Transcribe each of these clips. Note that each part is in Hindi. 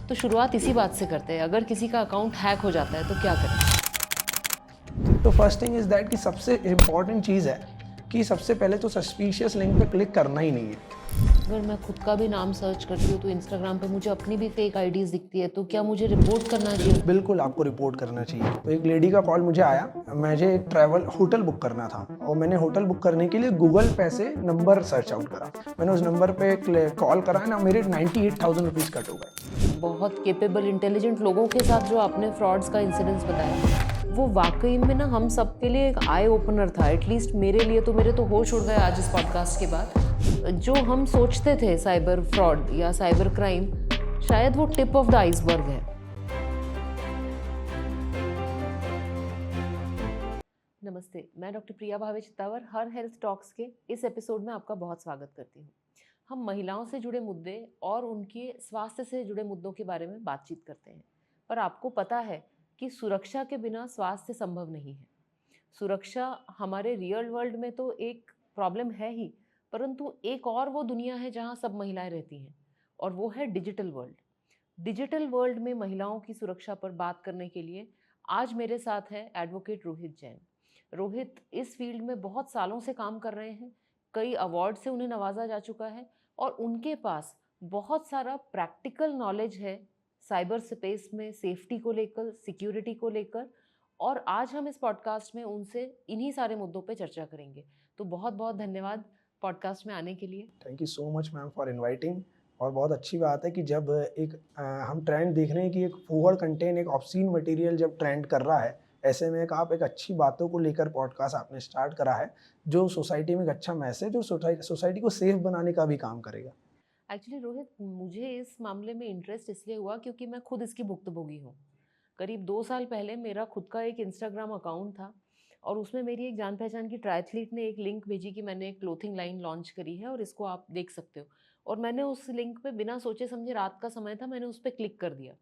तो शुरुआत इसी बात से करते हैं, अगर किसी का अकाउंट हैक हो जाता है तो क्या करें? तो फर्स्ट थिंग इज़ दैट कि सबसे इम्पॉर्टेंट चीज़ है कि सबसे पहले तो सस्पिशियस लिंक पे क्लिक करना ही नहीं है। अगर मैं खुद का भी नाम सर्च करती हूँ तो इंस्टाग्राम पे मुझे अपनी भी फेक आईडीज़ दिखती है, तो क्या मुझे रिपोर्ट करना चाहिए? बिल्कुल आपको रिपोर्ट करना चाहिए। तो एक लेडी का कॉल मुझे आया, मुझे एक ट्रैवल होटल बुक करना था और मैंने होटल बुक करने के लिए गूगल पे से नंबर सर्च आउट करा। मैंने उस नंबर पे कॉल करा ना, मेरे 98,000 रुपीज़ कट हो गए। बहुत केपेबल इंटेलिजेंट लोगों के साथ जो आपने फ्रॉड्स का इंसिडेंस बताया, वो वाकई में ना हम सबके लिए एक आई ओपनर था। एटलीस्ट मेरे लिए तो, मेरे तो होश उड़ गए आज इस पॉडकास्ट के बाद। जो हम सोचते थे साइबर फ्रॉड या साइबर क्राइम, शायद वो टिप ऑफ द आइसबर्ग है। नमस्ते, मैं डॉक्टर प्रिया भावे चित्तावर हर हेल्थ टॉक्स के इस एपिसोड में आपका बहुत स्वागत करती हूँ। हम महिलाओं से जुड़े मुद्दे और उनके स्वास्थ्य से जुड़े मुद्दों के बारे में बातचीत करते हैं। पर आपको पता है कि सुरक्षा के बिना स्वास्थ्य संभव नहीं है। सुरक्षा हमारे रियल वर्ल्ड में तो एक प्रॉब्लम है ही, परंतु एक और वो दुनिया है जहाँ सब महिलाएं रहती हैं, और वो है डिजिटल वर्ल्ड। डिजिटल वर्ल्ड में महिलाओं की सुरक्षा पर बात करने के लिए आज मेरे साथ है एडवोकेट रोहित जैन। रोहित इस फील्ड में बहुत सालों से काम कर रहे हैं, कई अवार्ड से उन्हें नवाजा जा चुका है और उनके पास बहुत सारा प्रैक्टिकल नॉलेज है साइबर स्पेस में, सेफ्टी को लेकर, सिक्योरिटी को लेकर। और आज हम इस पॉडकास्ट में उनसे इन्हीं सारे मुद्दों पे चर्चा करेंगे। तो बहुत बहुत धन्यवाद पॉडकास्ट में आने के लिए। Thank you so much ma'am for inviting. और बहुत अच्छी बात है कि जब हम ट्रेंड देख रहे हैं कि एक फॉरवर्ड कंटेंट, एक ऑब्सीन मटेरियल जब ट्रेंड कर रहा है, ऐसे में आप एक अच्छी बातों को लेकर पॉडकास्ट आपने स्टार्ट करा है जो सोसाइटी में एक अच्छा मैसेज और सोसाइटी को सेफ बनाने का भी काम करेगा। एक्चुअली रोहित, मुझे इस मामले में इंटरेस्ट इसलिए हुआ क्योंकि मैं खुद इसकी भुक्तभोगी हूँ। करीब 2 साल पहले मेरा खुद का एक इंस्टाग्राम अकाउंट था और उसमें मेरी एक जान पहचान की ट्रायथलीट ने एक लिंक भेजी कि मैंने एक क्लोथिंग लाइन लॉन्च करी है और इसको आप देख सकते हो। और मैंने उस लिंक पे बिना सोचे समझे, रात का समय था, मैंने उस पर क्लिक कर दिया।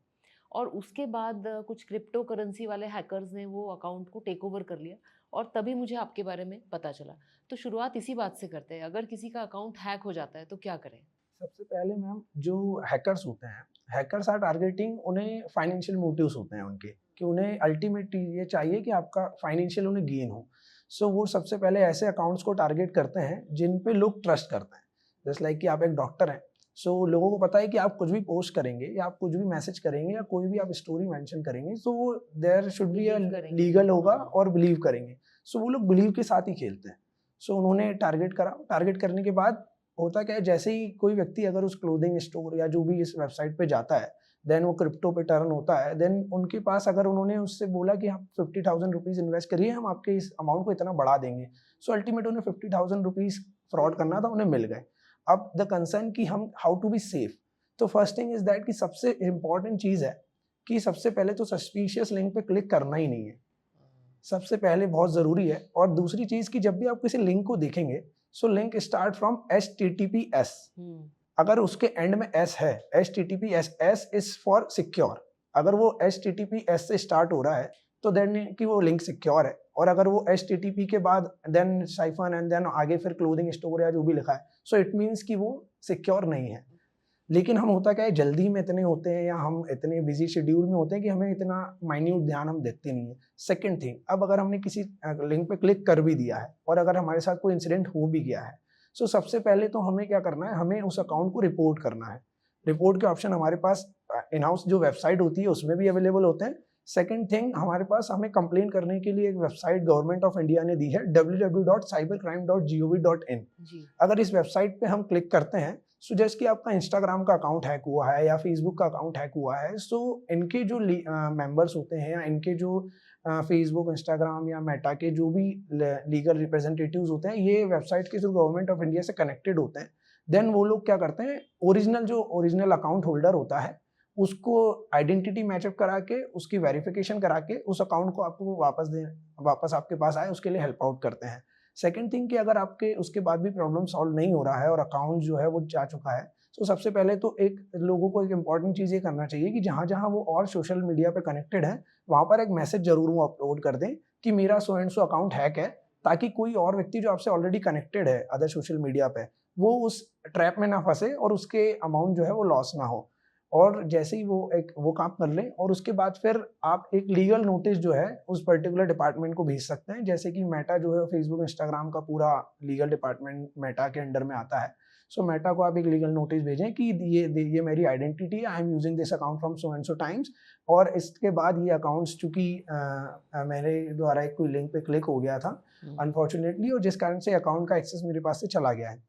और उसके बाद कुछ क्रिप्टो करेंसी वाले हैकर्स ने वो अकाउंट को टेक ओवर कर लिया और तभी मुझे आपके बारे में पता चला। तो शुरुआत इसी बात से करते हैं, अगर किसी का अकाउंट हैक हो जाता है तो क्या करें? सबसे पहले मैम, जो हैकर्स होते हैं, हैकर्स आर टारगेटिंग, उन्हें फाइनेंशियल मोटिव्स होते हैं उनके, कि उन्हें अल्टीमेटली ये चाहिए कि आपका फाइनेंशियल उन्हें गेन हो। सो वो सबसे पहले ऐसे अकाउंट्स को टारगेट करते हैं जिन पे लोग ट्रस्ट करते हैं। जस्ट लाइक कि आप एक डॉक्टर हैं, सो लोगों को पता है कि आप कुछ भी पोस्ट करेंगे या आप कुछ भी मैसेज करेंगे या कोई भी आप स्टोरी मेंशन करेंगे, so there should be a believe करेंगे। लीगल होगा और बिलीव करेंगे। सो वो लोग बिलीव के साथ ही खेलते हैं। सो उन्होंने टारगेट करा, टारगेट करने के बाद होता क्या है, जैसे ही कोई व्यक्ति अगर उस क्लोथिंग स्टोर या जो भी इस वेबसाइट पे जाता है, देन वो क्रिप्टो पे टर्न होता है, देन उनके पास अगर उन्होंने उससे बोला कि आप 50,000 रुपीज़ इन्वेस्ट करिए, हम आपके इस अमाउंट को इतना बढ़ा देंगे। सो अल्टीमेट उन्हें 50,000 रुपीज़ फ्रॉड करना था, उन्हें मिल गए। अब द कंसर्न कि हम हाउ टू बी सेफ। तो फर्स्ट थिंग इज दैट कि सबसे इम्पॉर्टेंट चीज़ है कि सबसे पहले तो सस्पिशियस लिंक पे क्लिक करना ही नहीं है। सबसे पहले बहुत ज़रूरी है। और दूसरी चीज़ कि जब भी आप किसी लिंक को देखेंगे, so link start from HTTPS। अगर उसके एंड में S है, HTTPS, S is for secure. अगर वो HTTPS से स्टार्ट हो रहा है तो देन कि वो लिंक सिक्योर है। और अगर वो HTTP के बाद देन साइफन एंड देन आगे फिर क्लोथिंग स्टोर या जो भी लिखा है, सो इट मीन्स कि वो सिक्योर नहीं है। लेकिन हम होता क्या है, जल्दी में इतने होते हैं या हम इतने बिजी शेड्यूल में होते हैं कि हमें इतना माइन्यूट ध्यान हम देते नहीं है। सेकंड थिंग, अब अगर हमने किसी लिंक पे क्लिक कर भी दिया है और अगर हमारे साथ कोई इंसिडेंट हो भी गया है, सो सबसे पहले तो हमें क्या करना है, हमें उस अकाउंट को रिपोर्ट करना है। रिपोर्ट के ऑप्शन हमारे पास इन हाउस जो वेबसाइट होती है उसमें भी अवेलेबल होते हैं। सेकंड थिंग, हमारे पास हमें कंप्लेन करने के लिए एक वेबसाइट गवर्नमेंट ऑफ इंडिया ने दी है, www.cybercrime.gov.in। अगर इस वेबसाइट पे हम क्लिक करते हैं, सो जैसे कि आपका इंस्टाग्राम का अकाउंट हैक हुआ है या फेसबुक का अकाउंट हैक हुआ है, सो इनके जो मेंबर्स होते हैं या इनके जो फेसबुक, इंस्टाग्राम या मेटा के जो भी लीगल रिप्रेजेंटेटिव्स होते हैं, ये वेबसाइट के थ्रू गवर्नमेंट ऑफ इंडिया से कनेक्टेड होते हैं। देन वो लोग क्या करते हैं, ओरिजिनल अकाउंट होल्डर होता है, उसको आइडेंटिटी मैचअप करा के, उसकी वेरिफिकेशन करा के उस अकाउंट को आपको वापस आपके पास आए, उसके लिए हेल्प आउट करते हैं। सेकंड थिंग कि अगर आपके उसके बाद भी प्रॉब्लम सॉल्व नहीं हो रहा है और अकाउंट जो है वो जा चुका है, तो सबसे पहले तो एक लोगों को एक इंपॉर्टेंट चीज़ ये करना चाहिए कि जहाँ जहाँ वो और सोशल मीडिया पे कनेक्टेड है, वहाँ पर एक मैसेज जरूर वो अपलोड कर दें कि मेरा so and so account hack है, ताकि कोई और व्यक्ति जो आपसे ऑलरेडी कनेक्टेड है अदर सोशल मीडिया पे, वो उस ट्रैप में ना फंसे और उसके अमाउंट जो है वो लॉस ना हो। और जैसे ही वो काम कर लें और उसके बाद फिर आप एक लीगल नोटिस जो है उस पर्टिकुलर डिपार्टमेंट को भेज सकते हैं। जैसे कि मेटा जो है फेसबुक इंस्टाग्राम का पूरा लीगल डिपार्टमेंट मेटा के अंडर में आता है। सो मेटा को आप एक लीगल नोटिस भेजें कि ये मेरी आइडेंटिटी है, I am using this account from so and so times, और इसके बाद ये अकाउंट्स चूंकि मेरे द्वारा एक कोई लिंक पे क्लिक हो गया था अनफॉर्चुनेटली, और जिस कारण से अकाउंट का एक्सेस मेरे पास से चला गया है।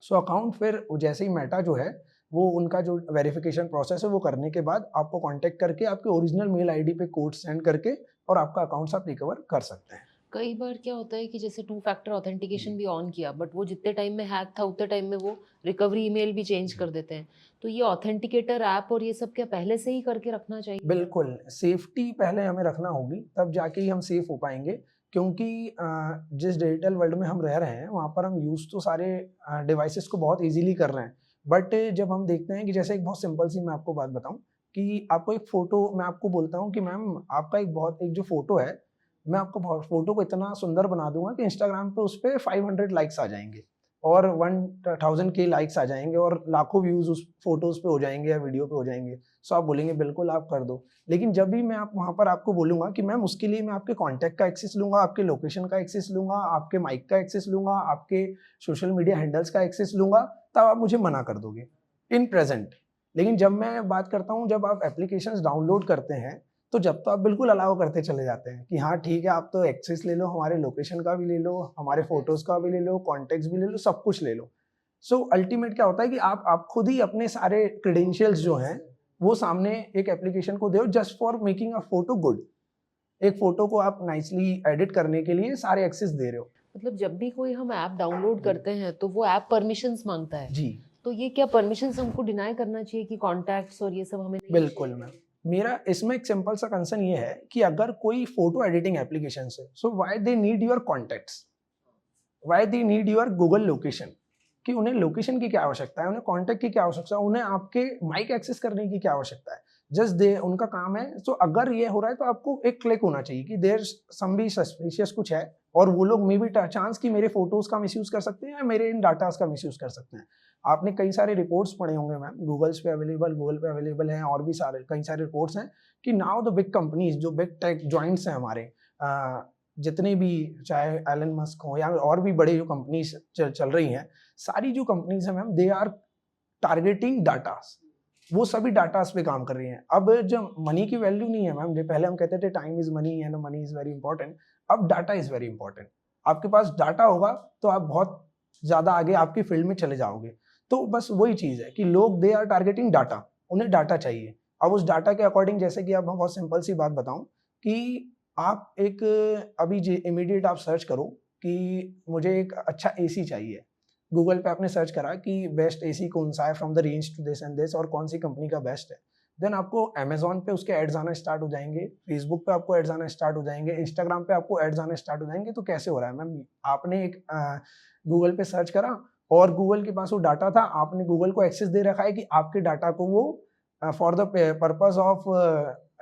सो अकाउंट फिर जैसे ही मेटा जो है वो उनका जो वेरिफिकेशन प्रोसेस है वो करने के बाद आपको कांटेक्ट करके आपके ओरिजिनल मेल आईडी पे कोड सेंड करके और आपका अकाउंट्स आप रिकवर कर सकते हैं। कई बार क्या होता है कि जैसे 2 फैक्टर ऑथेंटिकेशन भी ऑन किया, बट वो जितने टाइम में हैक था उतने टाइम में वो रिकवरी ईमेल भी चेंज कर देते हैं। तो ये ऑथेंटिकेटर ऐप और ये सब क्या पहले से ही करके रखना चाहिए? बिल्कुल, सेफ्टी पहले हमें रखना होगी, तब जाके ही हम सेफ हो पाएंगे। क्योंकि जिस डिजिटल वर्ल्ड में हम रह रहे हैं वहाँ पर हम यूज़ तो सारे डिवाइसेस को बहुत इजीली कर रहे हैं, बट जब हम देखते हैं कि जैसे एक बहुत सिंपल सी मैं आपको बात बताऊँ कि आपको एक फ़ोटो, मैं आपको बोलता हूँ कि मैम आपका एक जो फ़ोटो है, मैं आपको फ़ोटो को इतना सुंदर बना दूँगा कि इंस्टाग्राम पे उस पे 500 लाइक्स आ जाएँगे और 1000 के लाइक्स आ जाएँगे और लाखों व्यूज़ उस फ़ोटोज़ पे हो जाएँगे या वीडियो पे हो जाएँगे। सो आप बोलेंगे बिल्कुल आप कर दो। लेकिन जब भी मैं आप वहाँ पर आपको बोलूँगा कि मैम उसके लिए मैं आपके कॉन्टैक्ट का एक्सेस लूँगा, आपके लोकेशन का एक्सेस लूँगा, आपके माइक का एक्सेस लूँगा, आपके सोशल मीडिया हैंडल्स का एक्सेस लूँगा, तब आप मुझे मना कर दोगे इन प्रेज़ेंट। लेकिन जब मैं बात करता हूँ जब आप एप्लीकेशंस डाउनलोड करते हैं, तो जब तो आप बिल्कुल अलाउ करते चले जाते हैं कि हाँ ठीक है, आप तो एक्सेस ले लो, हमारे लोकेशन का भी ले लो, हमारे फ़ोटोज़ का भी ले लो, कॉन्टैक्ट्स भी ले लो, सब कुछ ले लो। सो अल्टीमेट क्या होता है कि आप खुद ही अपने सारे क्रेडेंशियल्स जो हैं वो सामने एक एप्लीकेशन को दो just for making a photo good. एक फोटो को आप नाइसली एडिट करने के लिए सारे एक्सेस दे रहे हो। मतलब जब भी कोई हम ऐप डाउनलोड जी। करते हैं तो वो ऐप परमिशंस मांगता है। जी तो ये क्या परमिशंस हमको डिनाई करना चाहिए कि कॉन्टैक्ट्स और ये सब हमें नहीं बिल्कुल मैम। मेरा इसमें एक सिंपल सा कंसर्न ये है कि अगर कोई फोटो एडिटिंग एप्लीकेशन है, so why they need your contacts, why they need your Google location, कि उन्हें लोकेशन की क्या आवश्यकता है, उन्हें कॉन्टैक्ट की क्या आवश्यकता है, उन्हें आपके माइक एक्सेस करने की क्या आवश्यकता है। जस्ट दे उनका काम है। तो अगर ये हो रहा है तो आपको एक क्लिक होना चाहिए कि देयर सम भी सस्पिशियस कुछ है, और वो लोग मे बी चांस कि मेरे फोटोज का मिसयूज कर सकते हैं या मेरे इन डाटास का मिसयूज कर सकते हैं। आपने कई सारे रिपोर्ट्स पढ़े होंगे मैम, गूगल पे अवेलेबल हैं, और भी सारे कई सारे रिपोर्ट्स हैं कि नाउ द बिग कंपनीज जो बिग टेक जॉइंट्स हैं हमारे, जितने भी, चाहे एलन मस्क हो या और भी बड़े जो कंपनीज चल रही हैं, सारी जो कंपनीज हैं ma'am, they are targeting datas. वो सभी डाटास पे काम कर रही हैं। अब जब मनी की वैल्यू नहीं है मैम, जो पहले हम कहते थे time is money and money is very important, अब डाटा इज वेरी इंपॉर्टेंट। आपके पास डाटा होगा तो आप बहुत ज्यादा आगे आपकी फील्ड में चले जाओगे। तो बस वही चीज है कि लोग दे आर टारगेटिंग डाटा, उन्हें डाटा चाहिए। अब उस डाटा के अकॉर्डिंग, जैसे कि अब मैं बहुत सिंपल सी बात बताऊं कि आप एक अभी इमीडिएट आप सर्च करो कि मुझे एक अच्छा एसी चाहिए, गूगल पे आपने सर्च करा कि बेस्ट एसी कौन सा है from the range to this and this, और कौन सी कंपनी का बेस्ट है, देन आपको अमेजोन पे उसके एड्स आना स्टार्ट हो जाएंगे, फेसबुक पे आपको एड्स आना स्टार्ट हो जाएंगे, इंस्टाग्राम पे आपको एड्स आना स्टार्ट हो जाएंगे। तो कैसे हो रहा है मैम, आपने एक गूगल पे सर्च करा और गूगल के पास वो डाटा था, आपने गूगल को एक्सेस दे रखा है कि आपके डाटा को वो फॉर द पर्पज ऑफ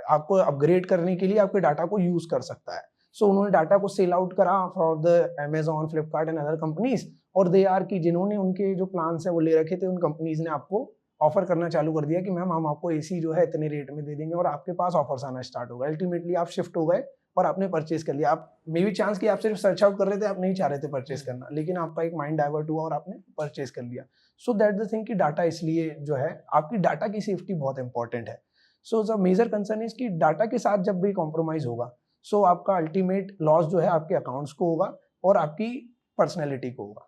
आपको अपग्रेड करने के लिए आपके डाटा को यूज कर सकता है। सो उन्होंने डाटा को सेल आउट करा for the Amazon, Flipkart and other companies, और दे आर की जिन्होंने उनके जो प्लान्स है वो ले रखे थे, उन कंपनीज ने आपको ऑफर करना चालू कर दिया कि मैम हम आपको एसी जो है इतने रेट में दे देंगे, और आपके पास ऑफर्स आना स्टार्ट हो गए। अल्टीमेटली आप शिफ्ट हो गए और आपने परचेज कर लिया। आप मे बी चांस कि आप सिर्फ सर्च आउट कर रहे थे, आप नहीं चाह रहे थे परचेज करना, लेकिन आपका एक माइंड डाइवर्ट हुआ और आपने परचेज कर लिया। सो दैट द थिंग कि डाटा, इसलिए जो है आपकी डाटा की सेफ्टी बहुत इंपॉर्टेंट है। So the major concern is कि डाटा के साथ जब भी कॉम्प्रोमाइज होगा, सो आपका अल्टीमेट लॉस जो है आपके अकाउंट्स को होगा और आपकी पर्सनैलिटी को होगा।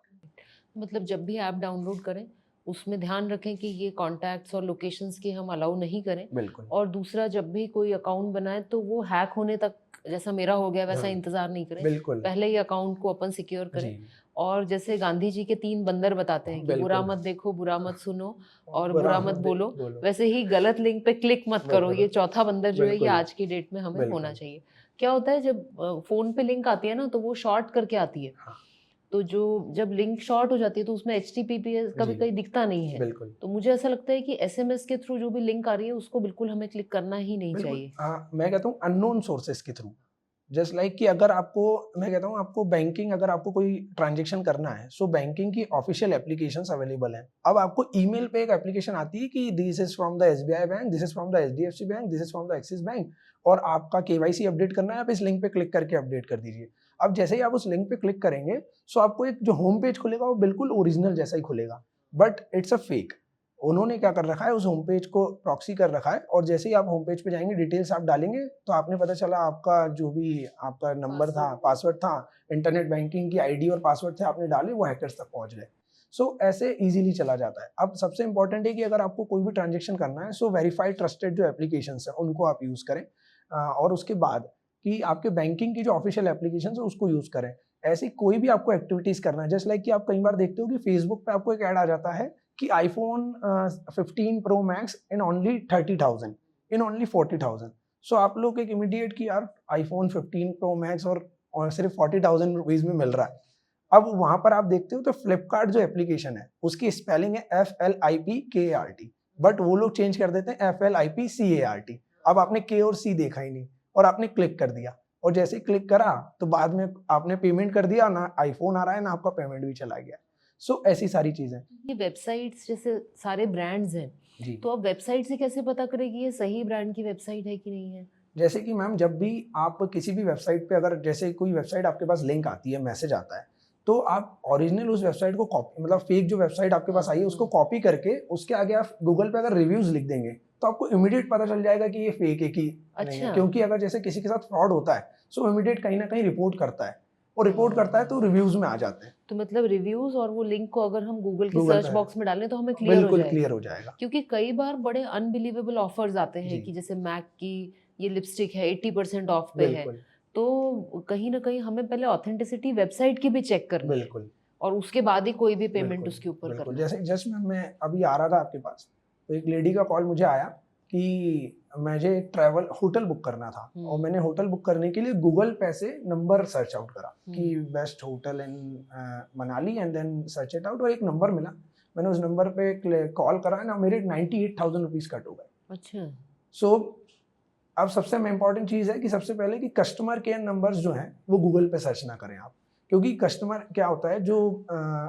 मतलब जब भी ऐप डाउनलोड करें उसमें ध्यान रखें कि ये कॉन्टैक्ट्स और लोकेशंस की हम अलाउ नहीं करें। बिल्कुल और दूसरा, जब भी कोई अकाउंट बनाए तो वो हैक होने तक, जैसा मेरा हो गया वैसा इंतजार नहीं करें, बिल्कुल पहले ही अकाउंट को अपन सिक्योर जी करें। और जैसे गांधी जी के 3 बंदर बताते हैं कि बुरा बिल्कुल मत देखो, बुरा मत सुनो और बुरा बुरा मत बोलो, वैसे ही गलत लिंक पे क्लिक मत करो। ये चौथा बंदर जो है ये बिल्कुल आज की डेट में हमें होना बिल्कुल चाहिए। क्या होता है जब फोन पे लिंक आती है ना तो वो शॉर्ट करके आती है, हाँ तो जो जब लिंक शॉर्ट हो जाती है तो उसमें HTTPS का भी जी कहीं दिखता नहीं है। बिल्कुल तो मुझे ऐसा लगता है कि SMS के थ्रू जो भी लिंक आ रही है उसको बिल्कुल हमें क्लिक करना ही नहीं बिल्कुल चाहिए। मैं कहता हूँ अननोन सोर्सेस के थ्रू, जस्ट लाइक कि अगर आपको, मैं कहता हूँ आपको बैंकिंग, अगर आपको कोई ट्रांजेक्शन करना है, सो बैंकिंग की ऑफिशियल एप्लीकेशंस अवेलेबल हैं। अब आपको ईमेल पे एक एप्लीकेशन आती है कि this is from the SBI bank, this is from the HDFC bank, this is from the axis bank, और आपका केवाईसी अपडेट करना है, आप इस लिंक पे क्लिक करके अपडेट कर दीजिए। अब जैसे ही आप उस लिंक पे क्लिक करेंगे, सो आपको एक जो होम पेज खुलेगा वो बिल्कुल ओरिजिनल जैसा ही खुलेगा, बट इट्स अ फेक। उन्होंने क्या कर रखा है, उस होम पेज को प्रॉक्सी कर रखा है, और जैसे ही आप होम पेज पे जाएंगे, डिटेल्स आप डालेंगे, तो आपने पता चला आपका जो भी आपका नंबर था, पासवर्ड था, इंटरनेट बैंकिंग की आईडी और पासवर्ड थे आपने डाले, वो हैकर्स तक पहुंच गए। सो ऐसे इजीली चला जाता है। अब सबसे इंपॉर्टेंट है कि अगर आपको कोई भी ट्रांजेक्शन करना है, सो वेरीफाइड ट्रस्टेड जो एप्लीकेशन है उनको आप यूज करें, और उसके बाद कि आपके बैंकिंग की जो ऑफिशियल एप्लीकेशन है उसको यूज करें। ऐसी कोई भी आपको एक्टिविटीज करना है, जस्ट लाइक कि आप कई बार देखते हो कि फेसबुक पे आपको एक ऐड आ जाता है कि iPhone 15 Pro Max in only 30,000, in only 40,000। सो आप लोग एक इमीडिएट कि यार iPhone 15 Pro Max और सिर्फ 40,000 रुपीज में मिल रहा है। अब वहां पर आप देखते हो तो फ्लिपकार्ट जो एप्लीकेशन है उसकी स्पेलिंग है FLIPKART, बट वो लोग चेंज कर देते हैं FLIPCART। अब आपने के और सी देखा ही नहीं और आपने क्लिक कर दिया, और जैसे ही क्लिक करा तो बाद में आपने पेमेंट कर दिया, ना आईफोन आ रहा है ना आपका पेमेंट भी चला गया। सो ऐसी सारी चीजें। ये वेबसाइट्स जैसे सारे ब्रांड्स हैं, जी, तो आप वेबसाइट से कैसे पता करें कि ये सही ब्रांड की वेबसाइट है कि नहीं है? जैसे कि मैम जब भी आप किसी भी वेबसाइट पे, अगर जैसे कोई वेबसाइट आपके पास लिंक आती है, मैसेज आता है, तो आप ओरिजिनल उस वेबसाइट को कॉपी, मतलब फेक जो वेबसाइट आपके पास आई है उसको कॉपी करके उसके आगे आप गूगल पे अगर रिव्यूज लिख देंगे तो आपको इमीडिएट पता चल जाएगा कि ये फेक है कि नहीं है। अच्छा। क्योंकि अगर जैसे किसी के साथ फ्रॉड होता है, सो इमीडिएट कहीं ना कहीं रिपोर्ट करता है, और रिपोर्ट करता है तो रिव्यूज में आ जाते हैं, तो मतलब रिव्यूज और वो लिंक को अगर हम गूगल के गूगल सर्च पे बॉक्स में डालें तो हमें क्लियर हो बिल्कुल जाएगा। क्लियर हो जाएगा। क्योंकि कई बार बड़े अनबिलीवेबल ऑफर्स आते हैं जी, कि जैसे मैक की ये लिपस्टिक है 80% ऑफ पे है, बिल्कुल तो कहीं ना कहीं हमें पहले ऑथेंटिसिटी वेबसाइट की भी चेक करनी है, बिल्कुल और उसके बाद ही कोई भी पेमेंट बिल्कुल उसके ऊपर बिल्कुल। करना है। जैसे जस्ट मैं अभी आ रहा था आपके पास, तो एक लेडी का कॉल मुझे आया कि मुझे एक ट्रैवल होटल बुक करना था, और मैंने होटल बुक करने के लिए गूगल पे से नंबर सर्च आउट करा कि best hotel in Manali, and then search it out, और एक नंबर मिला। मैंने उस नंबर पे कॉल करा ना, मेरे 98,000 रुपीज कट हो गए। अच्छा। सो अब सबसे इम्पोर्टेंट चीज़ है कि सबसे पहले कि कस्टमर केयर नंबर्स जो हैं वो गूगल पे सर्च ना करें आप, क्योंकि कस्टमर क्या होता है, जो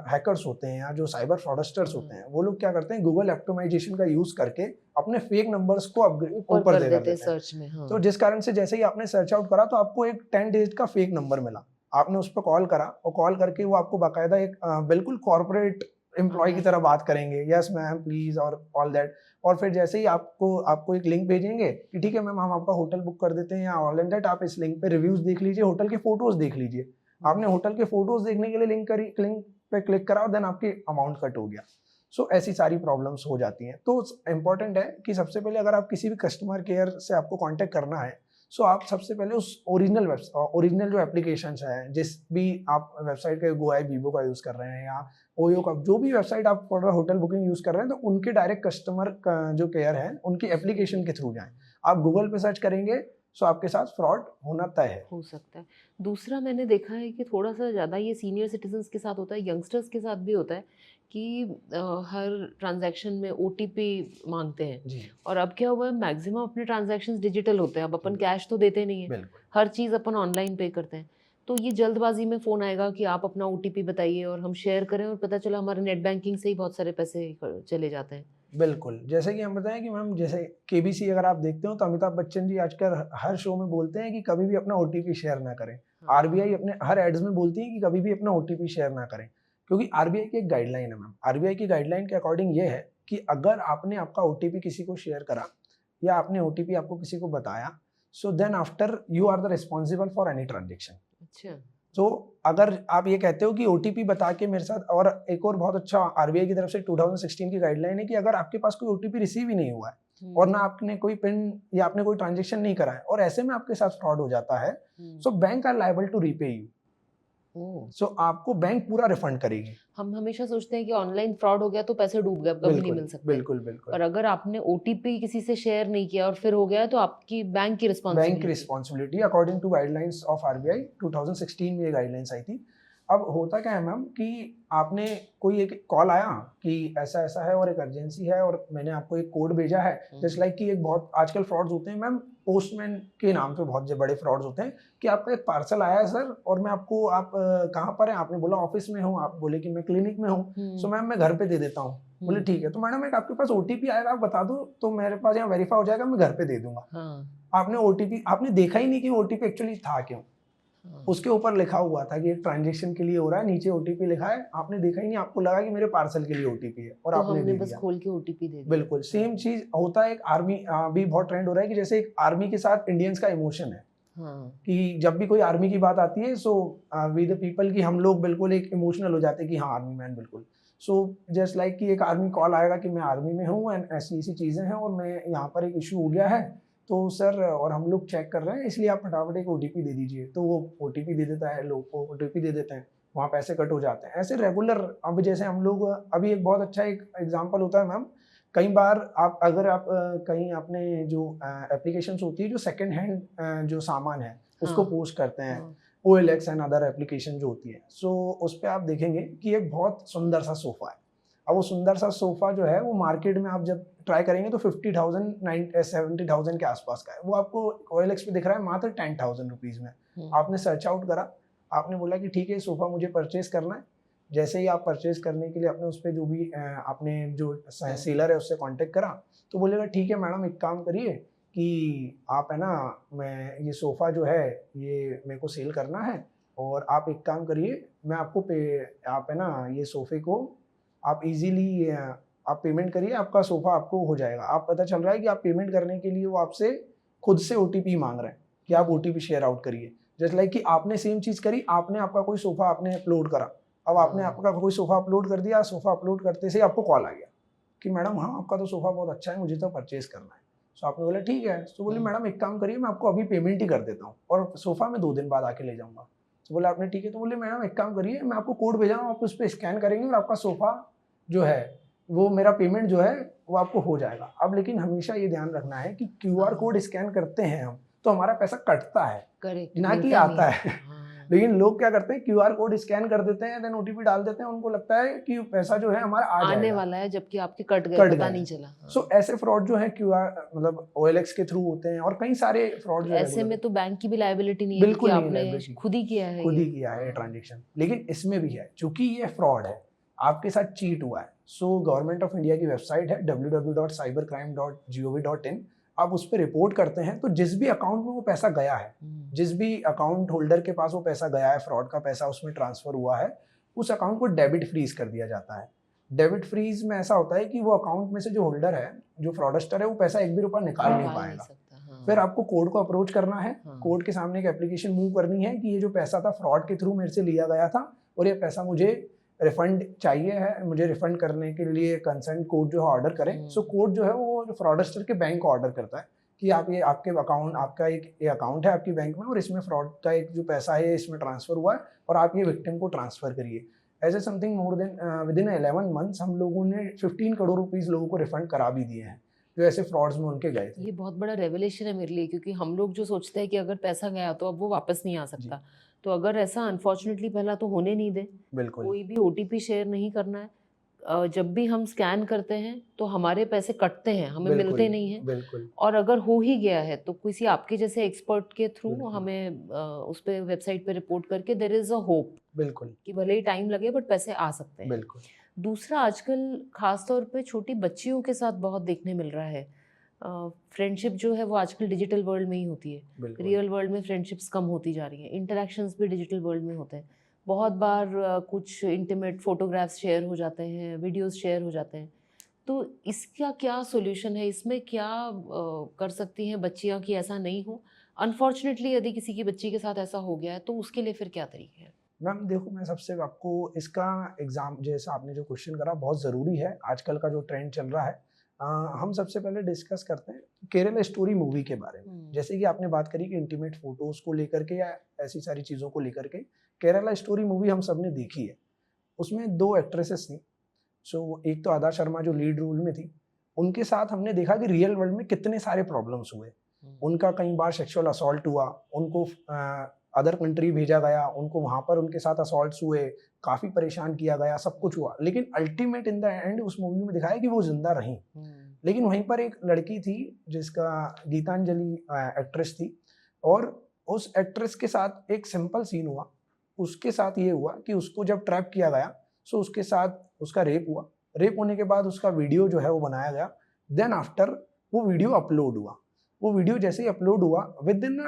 हैकर्स होते हैं या जो साइबर फ्रॉडस्टर्स होते हैं, वो लोग क्या करते हैं, गूगल ऑप्टिमाइजेशन का यूज करके अपने फेक नंबर्स को ऊपर ऊपर कर दे देते हैं देते हैं। सर्च में। हाँ। तो जिस कारण से जैसे ही आपने सर्च आउट करा तो आपको एक 10 डिजिट का फेक नंबर मिला, आपने उस पर कॉल करा, और कॉल करके वो आपको बाकायदा एक बिल्कुल कॉर्पोरेट एम्प्लॉय की तरह बात करेंगे, यस मैम प्लीज और ऑल दैट। और फिर जैसे ही आपको एक लिंक भेजेंगे कि ठीक है मैम हम आपका होटल बुक कर देते हैं या ऑल एंड दैट, आप इस लिंक पे रिव्यूज देख लीजिए, होटल के फोटोज देख लीजिए। आपने होटल के फोटोज देखने के लिए लिंक पे क्लिक करा, देन आपके अमाउंट कट हो गया। सो ऐसी सारी प्रॉब्लम्स हो जाती हैं। तो इम्पॉर्टेंट है कि सबसे पहले अगर आप किसी भी कस्टमर केयर से आपको कांटेक्ट करना है, सो आप सबसे पहले उस ओरिजिनल जो एप्लीकेशंस हैं, जिस भी आप वेबसाइट का गो आई बीबो का यूज़ कर रहे हैं या ओयो का, जो भी वेबसाइट आप होटल बुकिंग यूज़ कर रहे हैं, तो उनके डायरेक्ट कस्टमर जो केयर है उनकी एप्लीकेशन के थ्रू जाएं। आप गूगल पे सर्च करेंगे सो आपके साथ फ्रॉड होना तय है। हो सकता है। दूसरा मैंने देखा है कि थोड़ा-सा ज़्यादा ये सीनियर सिटीज़न्स के साथ होता है, यंगस्टर्स के साथ भी होता है कि हर ट्रांज़ैक्शन में ओटीपी माँगते हैं। जी, और अब क्या हुआ है, मैक्सिमम अपने ट्रांज़ैक्शंस डिजिटल होते हैं, अब अपन कैश तो देते नहीं हैं, बिल्कुल हर चीज़ अपन ऑनलाइन पे करते हैं। तो ये जल्दबाज़ी में फ़ोन आएगा कि आप अपना ओटीपी बताइए और हम शेयर करें, और पता चला हमारे नेट बैंकिंग से ही बहुत सारे पैसे चले जाते हैं। बिल्कुल। जैसे कि हम बताएं कि मैम, जैसे केबीसी अगर आप देखते हो तो अमिताभ बच्चन जी आजकल हर शो में बोलते हैं कि कभी भी अपना ओटीपी शेयर ना करें। हाँ। आरबीआई अपने हर एड्स में बोलती है कि कभी भी अपना ओटीपी शेयर ना करें, क्योंकि आरबीआई की एक गाइडलाइन है मैम। आरबीआई की गाइडलाइन के अकॉर्डिंग ये है कि अगर आपने आपका ओटीपी किसी को शेयर करा या आपने ओटीपी आपको किसी को बताया, so then after you are the responsible for any transaction. अच्छा। तो अगर आप ये कहते हो कि ओटीपी बता के मेरे साथ, और एक और बहुत अच्छा आरबीआई की तरफ से 2016 की गाइडलाइन है कि अगर आपके पास कोई ओटीपी रिसीव ही नहीं हुआ है और ना आपने कोई पिन या आपने कोई ट्रांजेक्शन नहीं करा है और ऐसे में आपके साथ फ्रॉड हो जाता है, so bank are liable to repay you. So आपको बैंक पूरा रिफंड करेगी। हम हमेशा सोचते हैं कि ऑनलाइन फ्रॉड हो गया तो पैसे डूब गए, अब कभी नहीं बिल्कुल मिल सकते। बिल्कुल बिल्कुल। और अगर आपने ओटीपी किसी से शेयर नहीं किया और फिर हो गया तो आपकी बैंक की bank responsibility. Responsibility according to guidelines of RBI 2016 में ये गाइडलाइंस आई थी। अब होता क्या है मैम कि आपने कोई एक कॉल आया कि ऐसा ऐसा है और एक अर्जेंसी है और मैंने आपको एक कोड भेजा है, जस्ट लाइक कि एक बहुत आजकल फ्रॉड्स होते हैं मैम, पोस्टमैन के नाम पे बहुत बड़े फ्रॉड्स होते हैं कि आपका एक पार्सल आया है सर और मैं आपको, आप कहाँ पर हैं, आपने बोला ऑफिस में हूँ, आप बोले कि मैं क्लिनिक में हूँ, सो मैम मैं घर पे दे देता हूँ। बोले ठीक है, तो मैडम एक आपके पास ओटीपी आएगा, आप बता दो तो मेरे पास यहाँ वेरीफाई हो जाएगा, मैं घर पे दे दूंगा। आपने ओटीपी, आपने देखा ही नहीं कि ओटीपी एक्चुअली था क्यों, उसके ऊपर लिखा हुआ था कि एक ट्रांजैक्शन के लिए हो रहा है, नीचे ओटीपी लिखा है, आपने देखा ही नहीं, आपको लगा कि मेरे पार्सल के लिए ओटीपी है और तो आपने हमने दे बस दिया। खोल के ओटीपी दे दिया। बिल्कुल सेम चीज होता है एक आर्मी, भी बहुत ट्रेंड हो रहा है कि जैसे एक आर्मी के साथ इंडियंस का इमोशन है, कि जब भी कोई आर्मी की बात आती है, सो वी द पीपल की हम लोग बिल्कुल एक इमोशनल हो जाते हैं कि हाँ आर्मी मैन, बिल्कुल। सो जस्ट लाइक कि एक आर्मी कॉल आएगा कि मैं आर्मी में हूँ एंड ऐसी ऐसी चीज़ें हैं और मैं यहाँ पर एक इशू हो गया है, तो सर और हम लोग चेक कर रहे हैं, इसलिए आप फटाफट एक ओटीपी दे दीजिए। तो वो ओटीपी दे देता है, लोग को ओटीपी दे देते हैं, वहाँ पैसे कट हो जाते हैं। ऐसे रेगुलर, अब जैसे हम लोग, अभी एक बहुत अच्छा एक एग्जांपल होता है मैम, कई बार आप अगर आप कहीं आपने जो एप्लीकेशंस होती है जो सेकंड हैंड जो सामान है उसको पोस्ट करते हैं, OLX एंड अदर एप्लीकेशन जो होती है, सो उस पर आप देखेंगे कि एक बहुत सुंदर सा सोफा है। अब वो सुंदर सा सोफा जो है वो मार्केट में आप जब ट्राई करेंगे तो 50,000 70,000 के आसपास का है, वो आपको OLX पे दिख रहा है मात्र 10,000 रुपीज में। आपने सर्च आउट करा, आपने बोला कि ठीक है सोफा मुझे परचेज करना है। जैसे ही आप परचेज करने के लिए अपने उस पर जो भी आपने जो सेलर है उससे कांटेक्ट करा, तो बोलेगा ठीक है मैडम एक काम करिए कि आप है ना, मैं ये सोफ़ा जो है ये मेरे को सेल करना है और आप एक काम करिए, मैं आपको आप है ना ये सोफ़े को आप इजीली आप पेमेंट करिए, आपका सोफ़ा आपको हो जाएगा। आप पता चल रहा है कि आप पेमेंट करने के लिए वो आपसे खुद से OTP मांग रहे हैं कि आप OTP शेयर आउट करिए। जस्ट लाइक कि आपने सेम चीज़ करी, आपने आपका कोई सोफ़ा आपने अपलोड करा, अब आपने आपका कोई सोफ़ा अपलोड कर दिया, सोफ़ा अपलोड करते से आपको कॉल आ गया कि मैडम हाँ आपका तो सोफ़ा बहुत अच्छा है, मुझे तो परचेज करना है। सो आपने बोला ठीक है, तो बोले मैडम एक काम करिए मैं आपको अभी पेमेंट ही कर देता हूँ और सोफ़ा मैं 2 दिन बाद आके ले जाऊँगा। तो बोला आपने ठीक है, तो बोले मैडम एक काम करिए मैं आपको कोड भेजा हूँ, आप उस पर स्कैन करेंगे और आपका सोफ़ा जो है वो मेरा पेमेंट जो है वो आपको हो जाएगा। अब लेकिन हमेशा ये ध्यान रखना है कि QR कोड स्कैन करते हैं हम तो हमारा पैसा कटता है, ना कि आता है। लेकिन लोग क्या करते हैं QR कोड स्कैन कर देते हैं, देन OTP डाल देते हैं, उनको लगता है कि पैसा जो है हमारा आने वाला है, जबकि आपके कट गए, पता नहीं चला। सो ऐसे फ्रॉड जो है QR मतलब OLX के थ्रू होते हैं और कई सारे फ्रॉड। ऐसे में तो बैंक की भी लायबिलिटी नहीं है, बिल्कुल क्योंकि आपने खुद ही किया है, खुद ही किया है ट्रांजेक्शन। लेकिन इसमें भी है, चूंकि ये फ्रॉड है, आपके साथ चीट हुआ है, सो गवर्नमेंट ऑफ इंडिया की वेबसाइट है www.cybercrime.gov.in, आप उस पर रिपोर्ट करते हैं तो जिस भी अकाउंट में वो पैसा गया है, जिस भी अकाउंट होल्डर के पास वो पैसा गया है, फ्रॉड का पैसा उसमें ट्रांसफर हुआ है, उस अकाउंट को डेबिट फ्रीज कर दिया जाता है। डेबिट फ्रीज में ऐसा होता है कि वो अकाउंट में से जो होल्डर है, जो फ्रॉडस्टर है, वो पैसा एक भी रुपया निकाल नहीं पाएगा। फिर आपको कोर्ट को अप्रोच करना है, कोर्ट के सामने एक एप्लीकेशन मूव करनी है कि ये जो पैसा था फ्रॉड के थ्रू मेरे से लिया गया था और ये पैसा मुझे रिफंड चाहिए है, मुझे रिफंड करने के लिए कंसर्न कोर्ट जो है ऑर्डर करें। सो कोर्ट जो है वो फ्रॉडस्टर के बैंक को ऑर्डर करता है कि आप ये आपके अकाउंट, आपका एक ये अकाउंट है आपकी बैंक में और इसमें फ्रॉड का एक जो पैसा है इसमें ट्रांसफर हुआ है और आप ये विक्टिम को ट्रांसफर करिए। ऐसे something more than within 11 months हम लोगों ने 15 करोड़ रुपीस लोगों को रिफंड करा भी दिए हैं जो ऐसे फ्रॉड्स में उनके गए थे। ये बहुत बड़ा रेवलेशन है मेरे लिए, क्योंकि हम लोग जो सोचते हैं कि अगर पैसा गया तो अब वो वापस नहीं आ सकता, तो अगर ऐसा अनफॉर्चुनेटली पहला तो होने नहीं दे, बिल्कुल कोई भी OTP शेयर नहीं करना है। जब भी हम स्कैन करते हैं तो हमारे पैसे कटते हैं, हमें मिलते नहीं हैं। बिल्कुल। और अगर हो ही गया है तो किसी आपके जैसे एक्सपर्ट के थ्रू हमें उस पे वेबसाइट पे रिपोर्ट करके देयर इज अ होप, बिल्कुल कि भले ही टाइम लगे बट पैसे आ सकते हैं। बिल्कुल। दूसरा, आजकल खास तौर पे छोटी बच्चियों के साथ बहुत देखने मिल रहा है, फ्रेंडशिप जो है वो आजकल डिजिटल वर्ल्ड में ही होती है, रियल वर्ल्ड में फ्रेंडशिप्स कम होती जा रही हैं, इंटरेक्शंस भी डिजिटल वर्ल्ड में होते हैं। बहुत बार कुछ इंटीमेट फोटोग्राफ्स शेयर हो जाते हैं, वीडियोस शेयर हो जाते हैं, तो इसका क्या सॉल्यूशन है? इसमें क्या कर सकती हैं बच्चियां कि ऐसा नहीं हो? अनफॉर्चुनेटली यदि किसी की बच्ची के साथ ऐसा हो गया है तो उसके लिए फिर क्या तरीके हैं? मैम देखो, मैं सबसे आपको इसका एग्जाम, जैसा आपने जो क्वेश्चन करा, बहुत ज़रूरी है आजकल का जो ट्रेंड चल रहा है। हम सबसे पहले डिस्कस करते हैं केरला स्टोरी मूवी के बारे में। जैसे कि आपने बात करी कि इंटीमेट फोटोज़ को लेकर के या ऐसी सारी चीज़ों को लेकर के, केरला स्टोरी मूवी हम सब ने देखी है। उसमें 2 एक्ट्रेसेस थी। सो एक तो आदा शर्मा जो लीड रोल में थी, उनके साथ हमने देखा कि रियल वर्ल्ड में कितने सारे प्रॉब्लम्स हुए। उनका कई बार सेक्सुअल असॉल्ट हुआ, उनको अदर कंट्री भेजा गया, उनको वहाँ पर उनके साथ असॉल्ट्स हुए, काफ़ी परेशान किया गया, सब कुछ हुआ, लेकिन अल्टीमेट इन द एंड उस मूवी में दिखाया कि वो जिंदा रहीं। लेकिन वहीं पर एक लड़की थी जिसका गीतांजलि एक्ट्रेस थी, और उस एक्ट्रेस के साथ एक सिंपल सीन हुआ। उसके साथ ये हुआ कि उसको जब ट्रैप किया गया, सो उसके साथ उसका रेप हुआ। रेप होने के बाद उसका वीडियो जो है वो बनाया गया। देन आफ्टर वो वीडियो अपलोड हुआ। वो वीडियो जैसे ही अपलोड हुआ, विद इन,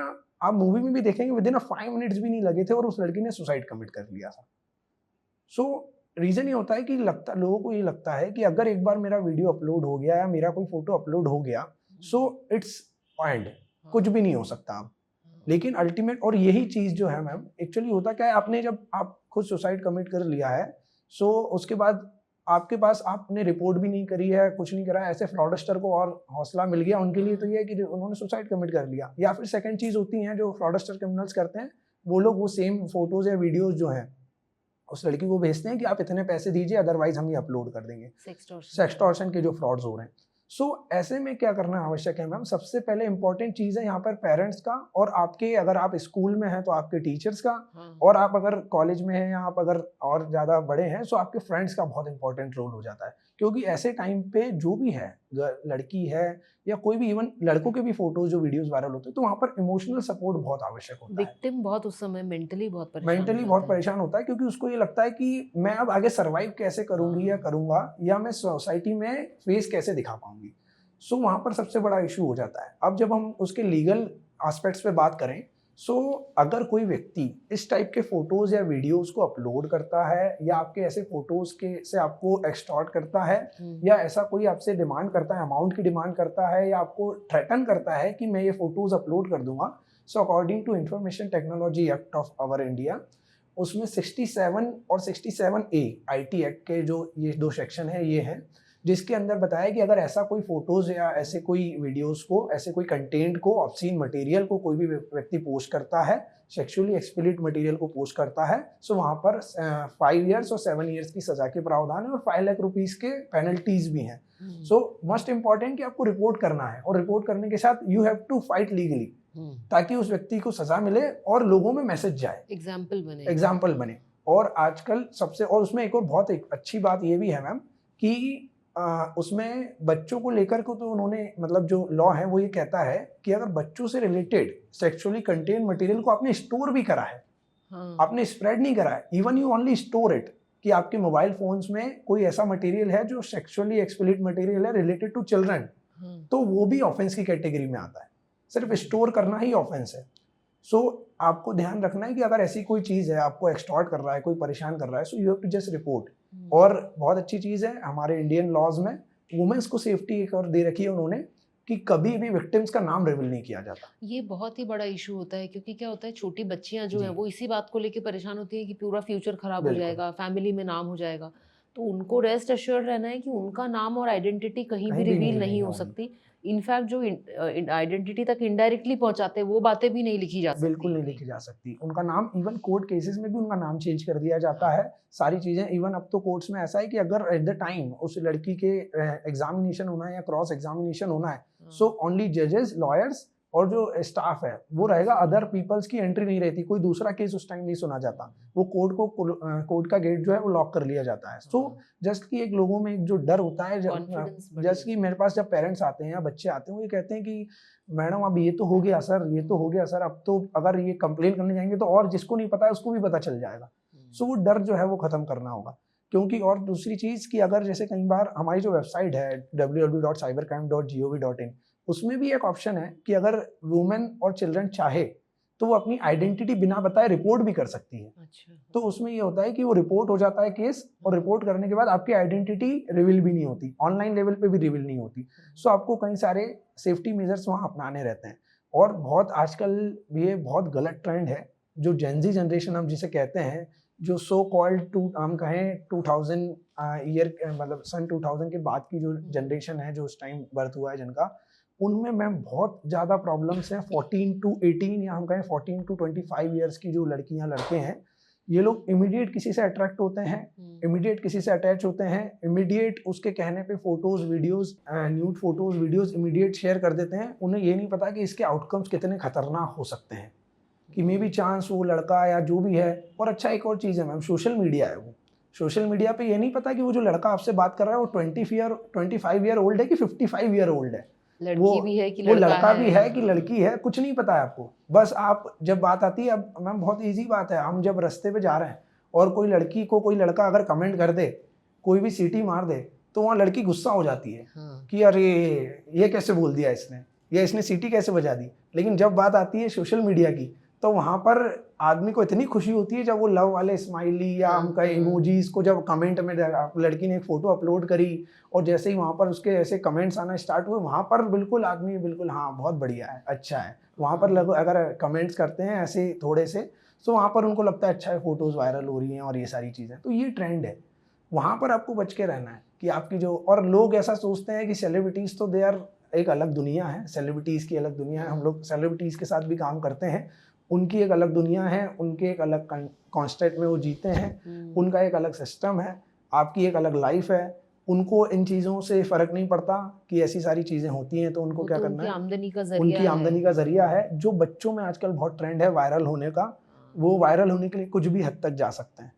आप मूवी में भी देखेंगे, विद इन 5 मिनट्स भी नहीं लगे थे और उस लड़की ने सुसाइड कमिट कर लिया था। सो रीजन ये होता है कि लोगों को ये लगता है कि अगर एक बार मेरा वीडियो अपलोड हो गया या मेरा कोई फोटो अपलोड हो गया, सो इट्स एंड, कुछ भी नहीं हो सकता अब। लेकिन अल्टीमेट, और यही चीज जो है मैम, एक्चुअली होता क्या है, आपने जब आप खुद सुसाइड कमिट कर लिया है, सो उसके बाद आपके पास आपने रिपोर्ट भी नहीं करी है, कुछ नहीं करा है, ऐसे फ्रॉडस्टर को और हौसला मिल गया उनके लिए, तो ये है कि उन्होंने सुसाइड कमिट कर लिया। या फिर सेकंड चीज होती है जो फ्रॉडस्टर क्रिमिनल्स करते हैं, वो लोग वो सेम फोटोज या वीडियोज जो हैं उस लड़की को भेजते हैं कि आप इतने पैसे दीजिए, अदरवाइज हम ये अपलोड कर देंगे। सेक्सटॉर्शन के जो फ्रॉड्स हो रहे हैं। सो ऐसे में क्या करना आवश्यक है मैम, सबसे पहले इंपॉर्टेंट चीज़ है यहाँ पर पेरेंट्स का, और आपके, अगर आप स्कूल में हैं तो आपके टीचर्स का, और आप अगर कॉलेज में हैं या आप अगर और ज़्यादा बड़े हैं, सो आपके फ्रेंड्स का बहुत इंपॉर्टेंट रोल हो जाता है। क्योंकि ऐसे टाइम पे जो भी है, लड़की है या कोई भी, इवन लड़कों के भी फोटोज जो वीडियोस वायरल होते हैं, तो वहाँ पर इमोशनल सपोर्ट बहुत आवश्यक होता है। विक्टिम बहुत उस समय मेंटली बहुत परेशान होता है, क्योंकि उसको ये लगता है कि मैं अब आगे सर्वाइव कैसे करूंगी या करूंगा, या मैं सोसाइटी में फेस कैसे दिखा पाऊंगी। सो वहाँ पर सबसे बड़ा इशू हो जाता है। अब जब हम उसके लीगल एस्पेक्ट्स पे बात करें, सो अगर कोई व्यक्ति इस टाइप के फोटोज या वीडियोस को अपलोड करता है, या आपके ऐसे फोटोज के से आपको एक्सटॉर्ट करता है, या ऐसा कोई आपसे डिमांड करता है, अमाउंट की डिमांड करता है, या आपको थ्रेटन करता है कि मैं ये फोटोज अपलोड कर दूंगा, so according to information technology act of our India, उसमें 67 और 67A IT एक्ट के जो ये 2 सेक्शन है, ये हैं, जिसके अंदर बताया कि अगर ऐसा कोई फोटोज या ऐसे कोई वीडियोस को, ऐसे कोई कंटेंट को, ऑब्सीन मटेरियल को कोई भी व्यक्ति पोस्ट करता है, सेक्सुअली एक्सप्लिसिट मटेरियल को पोस्ट करता है, सो वहाँ पर 5 इयर्स और 7 इयर्स की सजा के प्रावधान है, और 5 लाख रुपीज के पेनल्टीज भी हैं। सो मस्ट इम्पॉर्टेंट कि आपको रिपोर्ट करना है, और रिपोर्ट करने के साथ you have to fight legally, ताकि उस व्यक्ति को सजा मिले और लोगों में मैसेज जाए, एग्जाम्पल बने। और आजकल सबसे, और उसमें एक और बहुत एक अच्छी बात ये भी है मैम कि उसमें बच्चों को लेकर के, तो उन्होंने, मतलब जो लॉ है वो ये कहता है कि अगर बच्चों से रिलेटेड सेक्सुअली कंटेन मटेरियल को आपने स्टोर भी करा है, आपने स्प्रेड नहीं करा है, even you only store it, कि आपके मोबाइल फोन्स में कोई ऐसा मटेरियल है जो सेक्सुअली एक्सप्लिसिट मटेरियल है रिलेटेड टू चिल्ड्रन, तो वो भी ऑफेंस की कैटेगरी में आता है। सिर्फ स्टोर करना ही ऑफेंस है। सो आपको ध्यान रखना है कि अगर ऐसी कोई चीज़ है, आपको एक्सटॉर्ट कर रहा है, कोई परेशान कर रहा है, so you have to just report. और बहुत अच्छी चीज़ है, हमारे इंडियन लॉज में वुमेन्स को सेफ्टी एक और दे रखी है उन्होंने, कि कभी भी विक्टिम्स का नाम रिवील नहीं किया जाता। ये बहुत ही बड़ा इशू होता है, क्योंकि क्या होता है, छोटी बच्चियां जो हैं वो इसी बात को लेके परेशान होती है कि पूरा फ्यूचर खराब हो जाएगा, फैमिली में नाम हो जाएगा। तो उनको रेस्ट एश्योर्ड रहना है कि उनका नाम और आइडेंटिटी कहीं भी रिवील नहीं हो सकती। इनफैक्ट जो आइडेंटिटी तक इनडायरेक्टली पहुंचाते हैं, वो बातें भी नहीं लिखी जा सकती। बिल्कुल नहीं लिखी जा सकती। उनका नाम, इवन कोर्ट केसेस में भी उनका नाम चेंज कर दिया जाता है, सारी चीज़ें। इवन अब तो कोर्ट्स में ऐसा है कि अगर एट द टाइम उस लड़की के एग्जामिनेशन होना है या क्रॉस एग्जामिनेशन होना है, सो ओनली जजेस, लॉयर्स और जो स्टाफ है वो रहेगा, अदर पीपल्स की एंट्री नहीं रहती, कोई दूसरा केस उस टाइम नहीं सुना जाता, वो कोर्ट का गेट जो है वो लॉक कर लिया जाता है। सो जस्ट कि एक लोगों में एक जो डर होता है, जस्ट कि मेरे पास जब पेरेंट्स आते हैं या बच्चे आते हैं, वो ये कहते हैं कि मैडम अब ये तो हो गया सर, ये तो हो गया सर, अब तो अगर ये कंप्लेन करने जाएंगे तो और जिसको नहीं पता है उसको भी पता चल जाएगा। सो वो डर जो है वो खत्म करना होगा। क्योंकि और दूसरी चीज़ कि अगर जैसे कई बार हमारी जो वेबसाइट है www.cybercrime.gov.in, उसमें भी एक ऑप्शन है कि अगर वुमेन और चिल्ड्रन चाहे तो वो अपनी आइडेंटिटी बिना बताए रिपोर्ट भी कर सकती है। अच्छा। तो उसमें ये होता है कि वो रिपोर्ट हो जाता है केस, और रिपोर्ट करने के बाद आपकी आइडेंटिटी रिवील भी नहीं होती, ऑनलाइन लेवल पे भी रिवील नहीं होती। सो आपको कई सारे सेफ्टी मेजर्स वहाँ अपनाने रहते हैं। और बहुत आजकल ये बहुत गलत ट्रेंड है, जो जेनजी जनरेशन हम जिसे कहते हैं, जो सो कॉल्ड हम कहें 2000 ईयर, मतलब सन 2000 के बाद की जो जनरेशन है, जो उस टाइम बर्थ हुआ है जिनका, उनमें मैम बहुत ज़्यादा प्रॉब्लम्स हैं। 14 to 18 या हम कहें 14 to 25 ईयर्स की जो लड़कियां लड़के हैं, ये लोग इमीडिएट किसी से अट्रैक्ट होते हैं, इमीडिएट किसी से अटैच होते हैं, इमीडिएट उसके कहने पे photos videos, nude photos videos immediate share कर देते हैं। उन्हें ये नहीं पता कि इसके आउटकम्स कितने खतरनाक हो सकते हैं, कि मे बी चांस वो लड़का या जो भी है। और अच्छा एक और चीज़ है मैम, सोशल मीडिया है वो, सोशल मीडिया पे ये नहीं पता कि वो जो लड़का आपसे बात कर रहा है वो 25 ईयर ओल्ड है कि 55 ईयर ओल्ड है, लड़की भी है कि वो लड़का लड़का भी है है। कि लड़की है, कुछ नहीं पता है आपको। बस आप जब बात आती है, अब मैम बहुत इजी बात है, हम जब रास्ते पे जा रहे हैं और कोई लड़की को कोई लड़का अगर कमेंट कर दे, कोई भी सीटी मार दे, तो वहाँ लड़की गुस्सा हो जाती है कि अरे ये कैसे बोल दिया इसने, या इसने सीटी कैसे बजा दी। लेकिन जब बात आती है सोशल मीडिया की, तो वहाँ पर आदमी को इतनी खुशी होती है जब वो लव वाले स्माइली या हम कहे इमोजीज को जब कमेंट में लड़की ने एक फोटो अपलोड करी और जैसे ही वहाँ पर उसके ऐसे कमेंट्स आना स्टार्ट हुए, वहाँ पर बिल्कुल आदमी बिल्कुल हाँ बहुत बढ़िया है, अच्छा है। वहाँ पर अगर कमेंट्स करते हैं ऐसे थोड़े से, तो वहाँ पर उनको लगता है अच्छा है, फोटोज़ वायरल हो रही हैं और ये सारी चीज़ें। तो ये ट्रेंड है, वहाँ पर आपको बच के रहना है कि आपकी जो, और लोग ऐसा सोचते हैं कि सेलिब्रिटीज़ तो दे आर एक अलग दुनिया है, सेलिब्रिटीज़ की अलग दुनिया है। हम लोग सेलिब्रिटीज़ के साथ भी काम करते हैं, उनकी एक अलग दुनिया है, उनके एक अलग कॉन्स्टेंट में वो जीते हैं, उनका एक अलग सिस्टम है, आपकी एक अलग लाइफ है। उनको इन चीज़ों से फ़र्क नहीं पड़ता कि ऐसी सारी चीज़ें होती हैं, तो उनको क्या करना है, आमदनी का जरिया उनकी आमदनी का जरिया है। जो बच्चों में आजकल बहुत ट्रेंड है वायरल होने का, वो वायरल होने के लिए कुछ भी हद तक जा सकते हैं।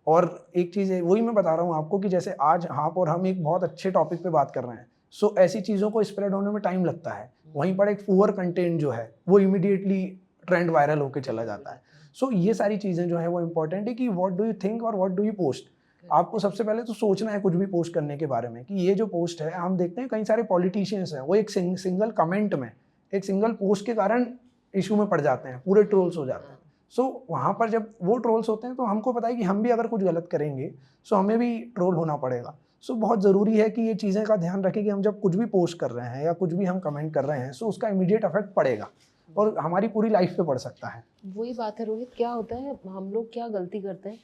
और एक चीज़ है, वही मैं बता रहा हूँ आपको कि जैसे आज आप और हम एक बहुत अच्छे टॉपिक पे बात कर रहे हैं, सो ऐसी चीज़ों को स्प्रेड होने में टाइम लगता है। वहीं पर एक पुअर कंटेंट जो है वो इमीडिएटली ट्रेंड वायरल होकर चला जाता है। सो ये सारी चीज़ें जो है वो इंपॉर्टेंट है कि व्हाट डू यू थिंक और व्हाट डू यू पोस्ट। आपको सबसे पहले तो सोचना है कुछ भी पोस्ट करने के बारे में कि ये जो पोस्ट है, हम देखते हैं कई सारे पॉलिटिशियंस हैं, वो एक सिंगल कमेंट में, एक सिंगल पोस्ट के कारण इशू में पड़ जाते हैं, पूरे ट्रोल्स हो जाते हैं। सो वहाँ पर जब वो ट्रोल्स होते हैं तो हमको पता है कि हम भी अगर कुछ गलत करेंगे सो हमें भी ट्रोल होना पड़ेगा। सो बहुत ज़रूरी है कि ये चीज़ें का ध्यान रखें कि हम जब कुछ भी पोस्ट कर रहे हैं या कुछ भी हम कमेंट कर रहे हैं, सो उसका इमीडिएट इफेक्ट पड़ेगा और हमारी पूरी लाइफ पे पड़ सकता है। वही बात है रोहित, क्या होता है हम लोग क्या गलती करते हैं,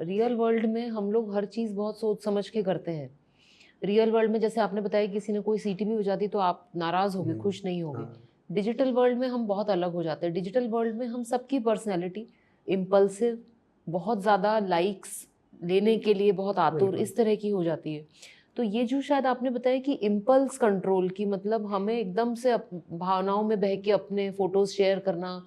रियल वर्ल्ड में हम लोग हर चीज़ बहुत सोच समझ के करते हैं। रियल वर्ल्ड में जैसे आपने बताया किसी ने कोई सीटी भी बजा दी तो आप नाराज़ होगे, खुश नहीं होगे। डिजिटल वर्ल्ड में हम बहुत अलग हो जाते हैं। डिजिटल वर्ल्ड में हम सबकी पर्सनैलिटी इम्पल्सिव, बहुत ज़्यादा लाइक्स लेने के लिए बहुत आतुर, इस तरह की हो जाती है। तो ये जो शायद आपने बताया कि इम्पल्स कंट्रोल की, मतलब हमें एकदम से भावनाओं में बह के अपने फोटोज़ शेयर करना,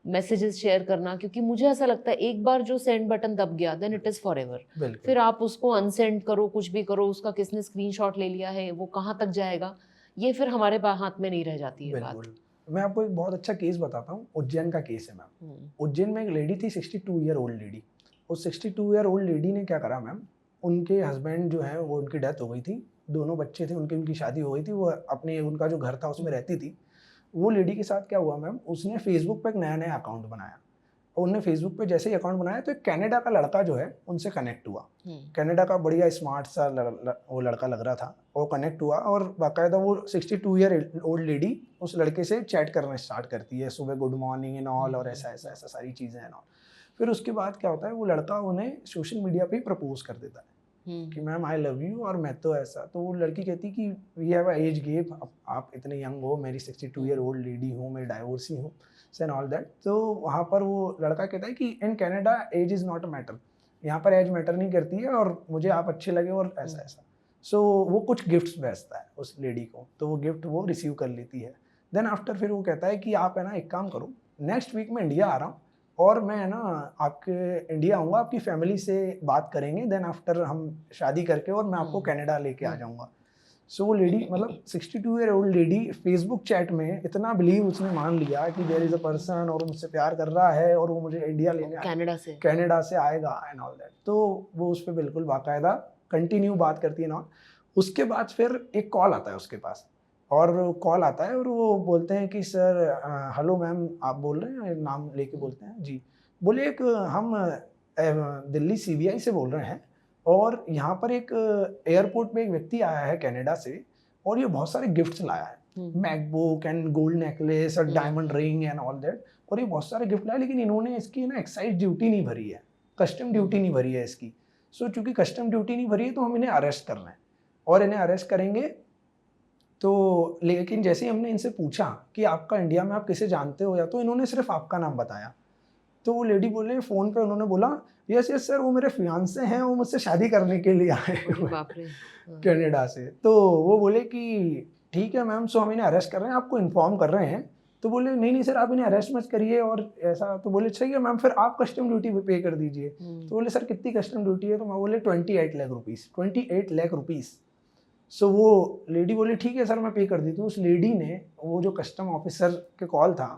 मैसेजेस शेयर करना, क्योंकि मुझे ऐसा लगता है एक बार जो सेंड बटन दब गया देन इट इज़ फॉरएवर। फिर आप उसको अनसेंड करो, कुछ भी करो, उसका किसने स्क्रीनशॉट ले लिया है, वो कहाँ तक जाएगा, ये फिर हमारे हाथ में नहीं रह जाती है बात। मैं आपको एक बहुत अच्छा केस बताता हूँ, उज्जैन का केस है मैम। उज्जैन में एक लेडी थी, 62 ईयर ओल्ड लेडी। उस 62 ईयर ओल्ड लेडी ने क्या करा मैम, उनके हस्बैंड जो है वो, उनकी डेथ हो गई थी, दोनों बच्चे थे उनकी, उनकी शादी हो गई थी, वो अपने उनका जो घर था उसमें रहती थी। वो लेडी के साथ क्या हुआ मैम, उसने फेसबुक पे एक नया नया अकाउंट बनाया और उन्होंने फेसबुक पे जैसे ही अकाउंट बनाया तो एक कनाडा का लड़का जो है उनसे कनेक्ट हुआ। कनाडा का बढ़िया स्मार्ट सा वो लड़का लग रहा था, वो कनेक्ट हुआ और बाकायदा वो 62 ईयर ओल्ड लेडी उस लड़के से चैट करना स्टार्ट करती है, सुबह गुड मॉर्निंग एंड ऑल और ऐसा ऐसा ऐसा सारी चीज़ें एंड ऑल। फिर उसके बाद क्या होता है, वो लड़का उन्हें सोशल मीडिया पे प्रपोज कर देता है कि मैम आई लव यू, और मैं तो ऐसा। तो वो लड़की कहती कि we have a age gap, आप इतने यंग हो, मेरी 62 ईयर ओल्ड लेडी हूँ, मैं डाइवोर्सी हूँ एंड ऑल दैट। तो वहाँ पर वो लड़का कहता है कि in Canada age is not a matter, यहाँ पर एज मैटर नहीं करती है और मुझे आप अच्छे लगे और ऐसा ऐसा। सो वो कुछ गिफ्ट्स भेजता है उस लेडी को, तो वो गिफ्ट वो रिसीव कर लेती है। देन आफ्टर फिर वो कहता है कि आप है ना एक काम करो, नेक्स्ट वीक में इंडिया आ रहा हूँ और मैं है ना आपके इंडिया आऊँगा, आपकी फैमिली से बात करेंगे, देन आफ्टर हम शादी करके और मैं आपको कनाडा लेके आ जाऊँगा। सो वो लेडी, मतलब 62 year old lady, Facebook chat में इतना बिलीव उसने मान लिया कि देयर इज़ अ पर्सन और मुझसे प्यार कर रहा है और वो मुझे इंडिया लेने कनाडा से आएगा एंड ऑल दैट। तो वो उस पर बिल्कुल बाकायदा कंटिन्यू बात करती है ना। उसके बाद फिर एक कॉल आता है उसके पास, और कॉल आता है और वो बोलते हैं कि सर हेलो मैम, आप बोल रहे हैं, नाम लेके बोलते हैं जी। बोले एक हम दिल्ली CBI से बोल रहे हैं और यहाँ पर एक एयरपोर्ट पे एक व्यक्ति आया है कनाडा से और ये बहुत सारे गिफ्ट्स लाया है, मैकबुक एंड गोल्ड नेकलेस और diamond ring and all that, और ये बहुत सारे गिफ्ट लाए, लेकिन इन्होंने इसकी ना एक्साइज ड्यूटी नहीं भरी है, कस्टम ड्यूटी नहीं भरी है इसकी। सो चूंकि कस्टम ड्यूटी नहीं भरी है तो हम इन्हें अरेस्ट करना है और इन्हें अरेस्ट करेंगे। तो लेकिन जैसे ही हमने इनसे पूछा कि आपका इंडिया में आप किसे जानते हो, या तो इन्होंने सिर्फ आपका नाम बताया। तो वो लेडी बोले फ़ोन पे, उन्होंने बोला यस यस सर, वो मेरे फियांसे हैं, वो मुझसे शादी करने के लिए आए हुए कनाडा से। तो वो बोले कि ठीक है मैम, सो हम इन्हें अरेस्ट कर रहे हैं, आपको इन्फॉर्म कर रहे हैं तो बोले नहीं नहीं सर आप इन्हें अरेस्ट मत करिए और ऐसा। तो बोले सही है मैम फिर आप कस्टम ड्यूटी पे कर दीजिए। तो बोले सर कितनी कस्टम ड्यूटी है? तो मैं बोले 28 लाख रुपीज़, 28 लाख रुपीज़। सो वो लेडी बोली ठीक है सर मैं पे कर देती हूँ। उस लेडी ने वो जो कस्टम ऑफिसर के कॉल था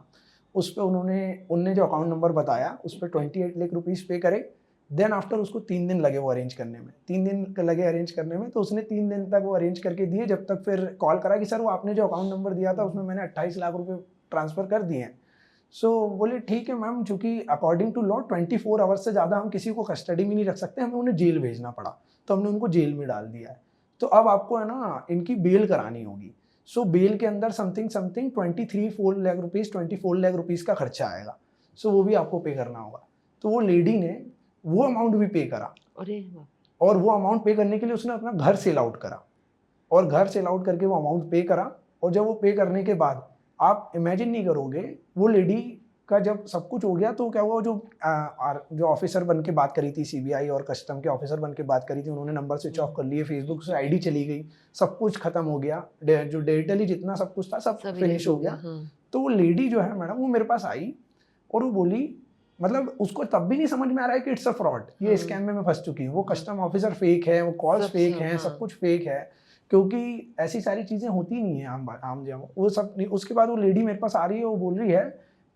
उस पर उनने जो अकाउंट नंबर बताया उस पर 28 लाख रुपीज़ पे करे। देन आफ्टर उसको 3 दिन लगे वो अरेंज करने में, 3 दिन लगे अरेंज करने में। तो उसने 3 दिन तक वो अरेंज करके दिए, जब तक फिर कॉल करा कि सर वो आपने जो अकाउंट नंबर दिया था उसमें मैंने 28 लाख रुपए ट्रांसफ़र कर दिए हैं। सो बोले ठीक है मैम, चूँकि अकॉर्डिंग टू लॉ 24 आवर्स से ज़्यादा हम किसी को कस्टडी में नहीं रख सकते, हमें उन्हें जेल भेजना पड़ा, तो हमने उनको जेल में डाल दिया है। तो अब आपको है ना इनकी बेल करानी होगी। सो बेल के अंदर समथिंग 24 लाख रुपीज़ का खर्चा आएगा। सो वो भी आपको पे करना होगा। तो वो लेडी ने वो अमाउंट भी पे करा। अरे वाह। और वो अमाउंट पे करने के लिए उसने अपना घर सेल आउट करा, और घर सेल आउट करके वो अमाउंट पे करा। और जब वो पे करने के बाद आप इमेजिन नहीं करोगे, वो लेडी का जब सब कुछ हो गया तो क्या हुआ, जो ऑफिसर बन के बात करी थी, सीबीआई और कस्टम के ऑफिसर बन के बात करी थी, उन्होंने नंबर स्विच ऑफ कर लिए, फेसबुक से आईडी चली गई, सब कुछ खत्म हो गया, जो डिजिटली जितना सब कुछ था सब फिनिश हो गया। तो वो लेडी जो है मैडम वो मेरे पास आई और वो बोली, मतलब उसको तब भी नहीं समझ में आ रहा है कि इट्स अ फ्रॉड, ये स्कैम में मैं फंस चुकी हूँ। वो कस्टम ऑफिसर फेक है, वो कॉल्स फेक हैं, सब कुछ फेक है, क्योंकि ऐसी सारी चीज़ें होती नहीं है आम जब वो सब नहीं। उसके बाद वो लेडी मेरे पास आ रही है, वो बोल रही है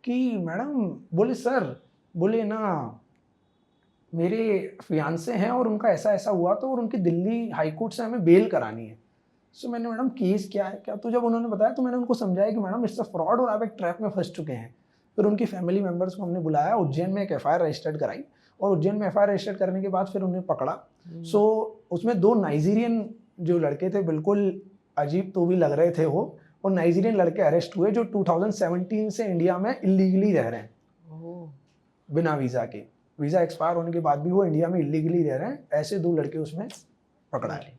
कि मैडम, बोले सर, बोले ना मेरे फियांसे हैं और उनका ऐसा ऐसा हुआ तो, और उनकी दिल्ली हाई कोर्ट से हमें बेल करानी है। सो मैंने मैडम केस क्या है क्या, तो जब उन्होंने बताया तो मैंने उनको समझाया कि मैडम इट्स अ फ्रॉड और आप एक ट्रैप में फंस चुके हैं। फिर उनकी फैमिली मेम्बर्स को हमने बुलाया, उज्जैन में एक एफआईआर रजिस्टर्ड कराई, और उज्जैन में एफआईआर रजिस्टर्ड करने के बाद फिर उन्हें पकड़ा। सो उसमें 2 नाइजीरियन जो लड़के थे, बिल्कुल अजीब तो भी लग रहे थे वो, और नाइजीरियन लड़के अरेस्ट हुए जो 2017 से इंडिया में इलीगली रह रहे हैं बिना वीज़ा के। वीज़ा एक्सपायर होने के बाद भी वो इंडिया में इलीगली रह रहे हैं। ऐसे 2 लड़के उसमें पकड़ाए।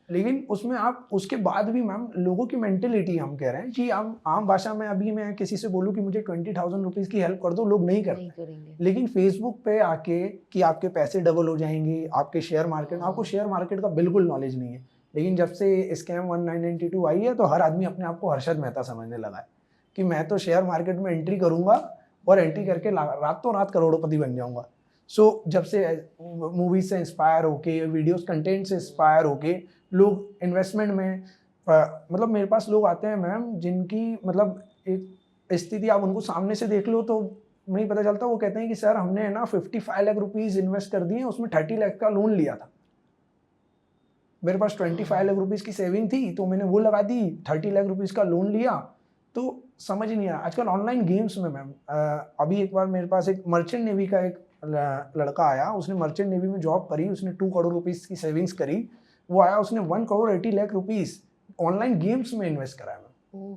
लेकिन उसमें आप उसके बाद भी मैम लोगों की मेंटेलिटी, हम कह रहे हैं कि आम भाषा में अभी मैं किसी से बोलूँ कि मुझे 20,000 रुपीज़ की हेल्प कर दो, लोग नहीं करेंगे। लेकिन फेसबुक पे आके कि आपके पैसे डबल हो जाएंगे, आपके शेयर मार्केट, आपको शेयर मार्केट का बिल्कुल नॉलेज नहीं है। लेकिन जब से स्कैम 1992 आई है तो हर आदमी अपने आप को हर्षद मेहता समझने लगा है कि मैं तो शेयर मार्केट में एंट्री करूंगा और एंट्री करके रातों रात करोड़पति बन जाऊंगा। सो जब से मूवीज से इंस्पायर होके, वीडियोस कंटेंट से इंस्पायर होके लोग इन्वेस्टमेंट में मतलब मेरे पास लोग आते हैं मैम जिनकी मतलब एक स्थिति आप उनको सामने से देख लो तो नहीं पता चलता। वो कहते हैं कि सर हमने ना 55 लाख रुपीज़ इन्वेस्ट कर दिए, उसमें 30 लाख का लोन लिया था, मेरे पास 25 लाख रुपीज़ की सेविंग थी तो मैंने वो लगा दी, 30 लाख रुपीज़ का लोन लिया। तो समझ नहीं आया। आजकल ऑनलाइन गेम्स में मैम अभी एक बार मेरे पास एक मर्चेंट नेवी का एक लड़का आया, उसने मर्चेंट नेवी में जॉब करी, उसने 2 करोड़ रुपीज़ की सेविंग्स करी। वो आया, उसने 1 crore 80 lakh rupees online games में इन्वेस्ट कराया मैम।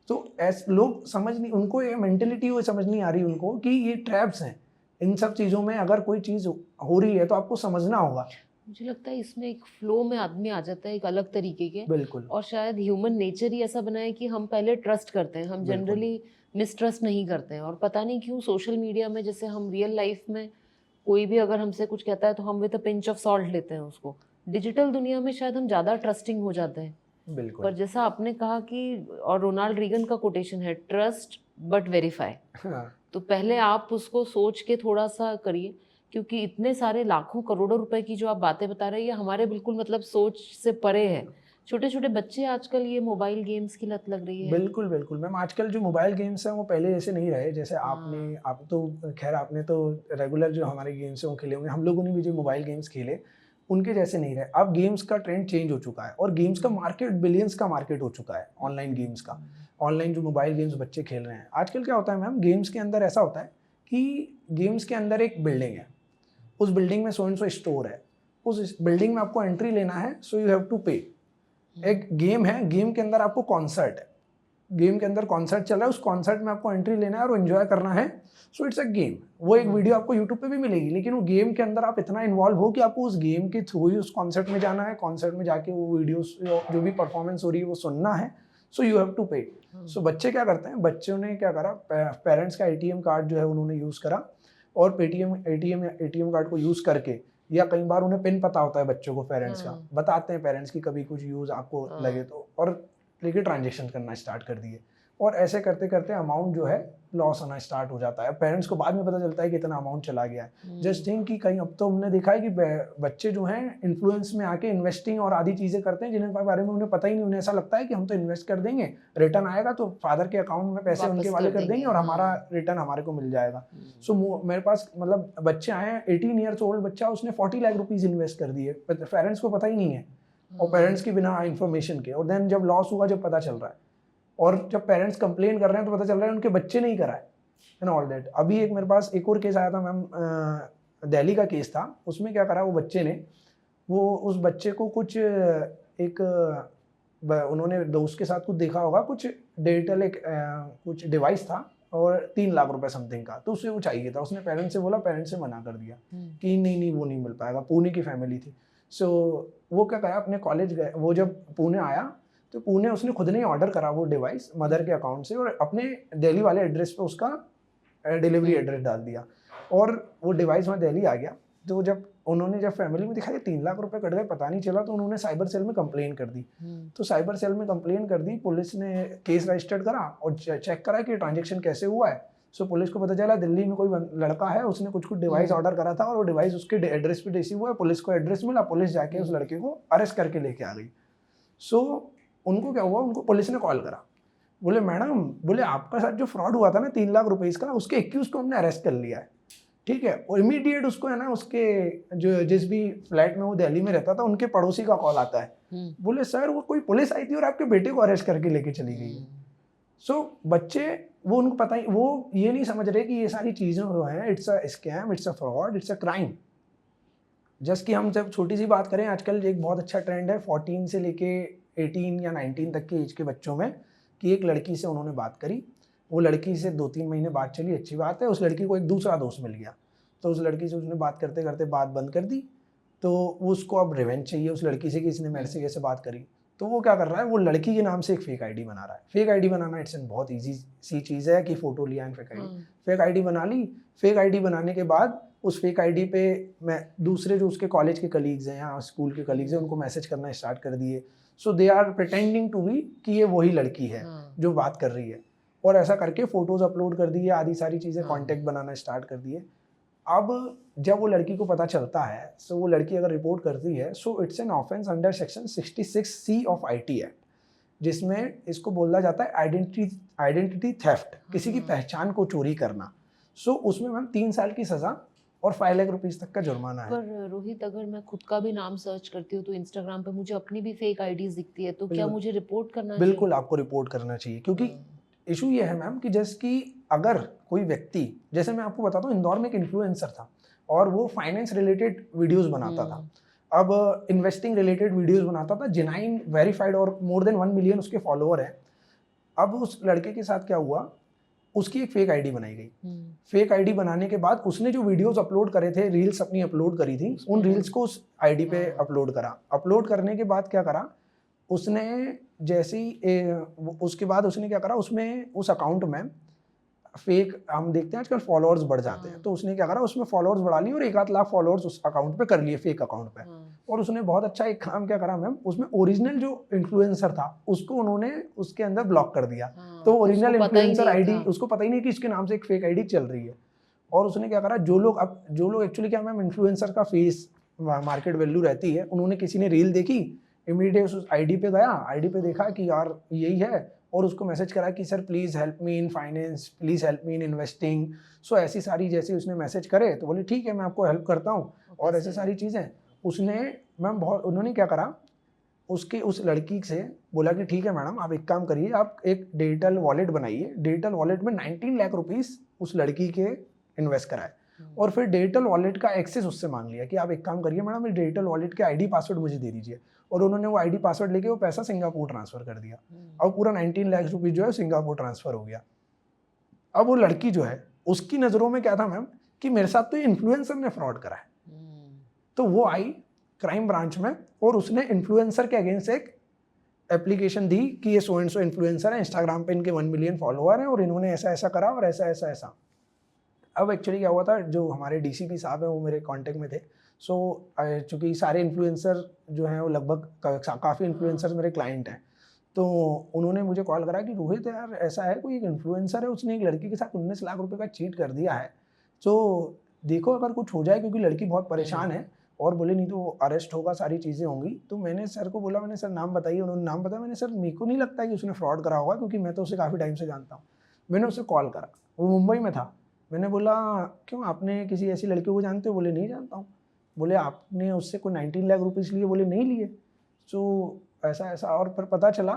तो ऐसे लोग समझ नहीं, उनको ये मेंटेलिटी वो समझ नहीं आ रही उनको कि ये ट्रैप्स हैं। इन सब चीज़ों में अगर कोई चीज़ हो रही है तो आपको समझना होगा। मुझे लगता है इसमें एक फ्लो में आदमी आ जाता है, एक अलग तरीके के। बिल्कुल। और शायद ह्यूमन नेचर ही ऐसा बना है कि हम पहले ट्रस्ट करते हैं, हम जनरली मिसट्रस्ट नहीं करते हैं। और पता नहीं क्यों सोशल मीडिया में, जैसे हम रियल लाइफ में कोई भी अगर हमसे कुछ कहता है तो हम with a pinch of salt लेते हैं उसको। डिजिटल दुनिया में शायद हम ज़्यादा ट्रस्टिंग हो जाते हैं। बिल्कुल। पर जैसा आपने कहा कि, और रोनाल्ड रीगन का कोटेशन है, ट्रस्ट बट वेरीफाई। तो पहले आप उसको सोच के थोड़ा सा करिए, क्योंकि इतने सारे लाखों करोड़ों रुपए की जो आप बातें बता रहे हैं ये हमारे बिल्कुल मतलब सोच से परे है। छोटे छोटे बच्चे आजकल ये मोबाइल गेम्स की लत लग रही है। बिल्कुल बिल्कुल मैम, आजकल जो मोबाइल गेम्स हैं वो पहले जैसे नहीं रहे। जैसे आप तो खैर आपने तो रेगुलर जो हमारे गेम्स हैं वो खेले होंगे, हम लोगों ने भी जो मोबाइल गेम्स खेले उनके जैसे नहीं रहे। अब गेम्स का ट्रेंड चेंज हो चुका है और गेम्स का मार्केट बिलियंस का मार्केट हो चुका है ऑनलाइन गेम्स का। ऑनलाइन जो मोबाइल गेम्स बच्चे खेल रहे हैं आजकल, क्या होता है मैम, गेम्स के अंदर ऐसा होता है कि गेम्स के अंदर एक बिल्डिंग है, उस बिल्डिंग में सो एंड सो स्टोर है, उस बिल्डिंग में आपको एंट्री लेना है, सो यू हैव टू पे। एक गेम है, गेम के अंदर आपको कॉन्सर्ट है, गेम के अंदर कॉन्सर्ट चल रहा है, उस कॉन्सर्ट में आपको एंट्री लेना है और एंजॉय करना है। So it's a game. वो एक वीडियो आपको यूट्यूब पे भी मिलेगी, लेकिन वो गेम के अंदर आप इतना इन्वॉल्व हो कि आपको उस गेम के थ्रू ही उस कॉन्सर्ट में जाना है, कॉन्सर्ट में जाके वो वीडियोस जो भी परफॉर्मेंस हो रही है वो सुनना है। सो यू हैव टू पे। सो बच्चे क्या करते हैं, बच्चों ने क्या करा, पेरेंट्स का ATM कार्ड जो है उन्होंने यूज़ करा और ATM कार्ड को यूज़ करके, या कई बार उन्हें पिन पता होता है बच्चों को, पेरेंट्स का बताते हैं पेरेंट्स की कभी कुछ यूज़ आपको लगे तो, और लेके ट्रांजेक्शन करना स्टार्ट कर दिए। और ऐसे करते करते अमाउंट जो है लॉस होना स्टार्ट हो जाता है। पेरेंट्स को बाद में पता चलता है कि इतना अमाउंट चला गया है। जस्ट थिंक कि कहीं अब तो हमने देखा है कि बच्चे जो हैं इन्फ्लुएंस में आके इन्वेस्टिंग और आदि चीज़ें करते हैं जिनके बारे में उन्हें पता ही नहीं। उन्हें ऐसा लगता है कि हम तो इन्वेस्ट कर देंगे, रिटर्न आएगा तो फादर के अकाउंट में पैसे उनके वाले कर देंगे और हमारा रिटर्न हमारे को मिल जाएगा। सो मेरे पास मतलब बच्चे आए हैं 18 ईयर्स ओल्ड बच्चा, उसने 40 लाख रुपीज़ इन्वेस्ट कर दिए, पेरेंट्स को पता ही नहीं है और पेरेंट्स की बिना इन्फॉर्मेशन के। और देन जब लॉस हुआ जब पता चल रहा है और जब पेरेंट्स कंप्लेन कर रहे हैं तो पता चल रहा है उनके बच्चे नहीं कराए एंड ऑल दैट। अभी एक मेरे पास एक और केस आया था मैम, दिल्ली का केस था। उसमें क्या करा वो बच्चे ने, वो उस बच्चे को कुछ एक उन्होंने दोस्त के साथ कुछ देखा होगा, कुछ डिजिटल एक कुछ डिवाइस था और 3 लाख रुपए समथिंग का, तो उसे वो चाहिए था। उसने पेरेंट्स से बोला, पेरेंट्स से मना कर दिया कि नहीं वो नहीं मिल पाएगा। पुणे की फैमिली थी। सो वो क्या करा, अपने कॉलेज गए। वो जब पुणे आया तो पुणे उसने खुद ने ऑर्डर करा वो डिवाइस मदर के अकाउंट से और अपने दिल्ली वाले एड्रेस पे उसका डिलीवरी एड्रेस डाल दिया और वो डिवाइस वहाँ दिल्ली आ गया। तो जब उन्होंने जब फैमिली में दिखाया 3 लाख रुपए कट गए, पता नहीं चला, तो उन्होंने साइबर सेल में कंप्लेन कर दी। तो साइबर सेल में कंप्लेन कर दी, पुलिस ने केस रजिस्टर्ड करा और चेक करा कि ट्रांजेक्शन कैसे हुआ है। सो पुलिस को पता चला दिल्ली में कोई लड़का है, उसने कुछ डिवाइस ऑर्डर करा था और वो डिवाइस उसके एड्रेस पे रिसीव हुआ है। पुलिस को एड्रेस मिला, पुलिस जाके उस लड़के को अरेस्ट करके लेके आ गई। सो उनको क्या हुआ, उनको पुलिस ने कॉल करा, बोले मैडम, बोले आपका साथ जो फ्रॉड हुआ था ना 3 लाख रुपए का, उसके 21 को हमने अरेस्ट कर लिया है, ठीक है। और इमीडिएट उसको है ना, उसके जो जिस भी फ्लैट में वो दिल्ली में रहता था उनके पड़ोसी का कॉल आता है, बोले सर वो कोई पुलिस आई थी और आपके बेटे को अरेस्ट करके लेके चली गई है। सो बच्चे वो उनको पता ही, वो ये नहीं समझ रहे कि ये सारी चीज़ें जो हैं it's a scam, it's a fraud, it's a crime. Just कि हम जब छोटी सी बात करें, आजकल एक बहुत अच्छा ट्रेंड है 14 से लेके 18 या 19 तक के एज के बच्चों में, कि एक लड़की से उन्होंने बात करी, वो लड़की से 2-3 महीने बात चली, अच्छी बात है। उस लड़की को एक दूसरा दोस्त मिल गया, तो उस लड़की से उसने बात करते करते बात बंद कर दी। तो उसको अब रिवेंज चाहिए उस लड़की से कि इसने मेरे से कैसे बात करी। तो वो क्या कर रहा है, वो लड़की के नाम से एक फेक आईडी बना रहा है। Fake ID banana it's an बहुत ईजी सी चीज़ है कि फ़ोटो लिया एंड फेक आईडी बना ली। फेक आईडी बनाने के बाद उस फेक आईडी पे मैं दूसरे जो उसके कॉलेज के कलीग्स हैं या स्कूल के कलीग्स हैं उनको मैसेज करना स्टार्ट कर दिए। So they are pretending to be कि ये वही लड़की है जो बात कर रही है, और ऐसा करके फोटोज अपलोड कर दिए, आदि सारी चीज़ें, कॉन्टेक्ट बनाना स्टार्ट कर दिए। अब जब वो लड़की को पता चलता है, सो वो लड़की अगर रिपोर्ट करती है, so it's an offence under section 66C of IT act, जिसमें इसको बोला जाता है आइडेंटिटी थेफ्ट, किसी की पहचान को चोरी करना। सो उसमें मैम 3 साल की सज़ा और 5 लाख रुपीस तक का जुर्माना है। पर रोहित, अगर मैं खुद का भी नाम सर्च करती हूँ तो इंस्टाग्राम पे मुझे अपनी भी फेक आईडीज दिखती है, तो क्या मुझे रिपोर्ट करना चाहिए? बिल्कुल आपको रिपोर्ट करना चाहिए, क्योंकि इशू ये है मैम कि जैसे कि अगर कोई व्यक्ति, जैसे मैं आपको बताता हूँ, इंदौर में एक इन्फ्लुएंसर था और वो फाइनेंस रिलेटेड वीडियोस बनाता था, अब इन्वेस्टिंग रिलेटेड वीडियोस बनाता था, जेन्युइन वेरीफाइड, और मोर देन 1 मिलियन उसके फॉलोअर हैं। अब उस लड़के के साथ क्या हुआ, उसकी एक फेक आईडी बनाई गई। फेक आईडी बनाने के बाद उसने जो वीडियोस अपलोड करे थे, रील्स अपनी अपलोड करी थी, उन रील्स को उस आईडी पे अपलोड करा। अपलोड करने के बाद क्या करा उसने, जैसे ही उसके बाद उसने क्या करा, उसमें उस अकाउंट में फेक, हम देखते हैं आजकल फॉलोअर्स बढ़ जाते हैं, तो उसने क्या करा, उसमें फॉलोअर्स बढ़ा लिए और 1-8 लाख फॉलोअर्स उस अकाउंट पे कर लिए, फेक अकाउंट पे। और उसने बहुत अच्छा एक काम क्या करा मैम, उसमें ओरिजिनल जो इन्फ्लुएंसर था उसको उन्होंने उसके अंदर ब्लॉक कर दिया। तो ओरिजिनल इन्फ्लुएंसर आईडी उसको पता ही नहीं कि इसके नाम से एक फेक आईडी चल रही है। और उसने क्या करा, जो लोग एक्चुअली क्या मैम, इन्फ्लुएंसर का फेस मार्केट वैल्यू रहती है, उन्होंने किसी ने रील देखी, इमीडिएट उस आईडी पे गया, आईडी पे देखा कि यार यही है, और उसको मैसेज करा कि sir please help me in finance, please help me in investing. So ऐसी सारी जैसे उसने मैसेज करे तो बोले ठीक है मैं आपको हेल्प करता हूँ, और ऐसे सारी चीज़ें उसने मैम बहुत, उन्होंने क्या करा, उसके उस लड़की से बोला कि ठीक है मैडम आप एक काम करिए, आप एक डिजिटल वॉलेट बनाइए, डिजिटल वॉलेट में 19 लाख रुपीस उस लड़की के इन्वेस्ट कराए, और फिर डिजिटल वॉलेट का एक्सेस उससे मांग लिया कि आप एक काम करिए मैडम, इस डिजिटल वॉलेट के आईडी पासवर्ड मुझे दे दीजिए। और उन्होंने वो आईडी पासवर्ड लेके वो पैसा सिंगापुर ट्रांसफर कर दिया। अब पूरा 19 लाख रुपीस जो है सिंगापुर ट्रांसफर हो गया। अब वो लड़की जो है उसकी नज़रों में क्या था मैम कि मेरे साथ तो ये इन्फ्लुएंसर ने फ्रॉड करा है, तो वो आई क्राइम ब्रांच में और उसने इन्फ्लुएंसर के अगेंस्ट एक एप्लीकेशन दी कि ये सो एंड सो इन्फ्लुएंसर है, इंस्टाग्राम पे इनके 1 मिलियन फॉलोअर हैं और इन्होंने ऐसा ऐसा करा और ऐसा ऐसा ऐसा। अब एक्चुअली क्या हुआ था, जो हमारे डीसीपी साहब हैं वो मेरे कांटेक्ट में थे। सो चूँकि सारे इन्फ्लुएंसर जो हैं वो लगभग काफ़ी इन्फ्लुएंसर्स मेरे क्लाइंट हैं, तो उन्होंने मुझे कॉल करा कि रोहित यार ऐसा है, कोई एक इन्फ्लुएंसर है, उसने एक लड़की के साथ 19 लाख रुपए का चीट कर दिया है, तो देखो अगर कुछ हो जाए, क्योंकि लड़की बहुत परेशान है, और बोले नहीं तो अरेस्ट होगा, सारी चीज़ें होंगी। तो मैंने सर को बोला, मैंने सर नाम बताइए, उन्होंने नाम बताया। मैंने सर मेरे को नहीं लगता कि उसने फ्रॉड करा होगा, क्योंकि मैं तो उसे काफ़ी टाइम से जानता हूँ। मैंने उसे कॉल करा, वो मुंबई में था। मैंने बोला क्यों, आपने किसी ऐसी लड़की को जानते हो? बोले नहीं जानता हूँ। बोले आपने उससे कोई 19 लाख रुपीज़ लिए? बोले नहीं लिए। तो ऐसा ऐसा, और फिर पता चला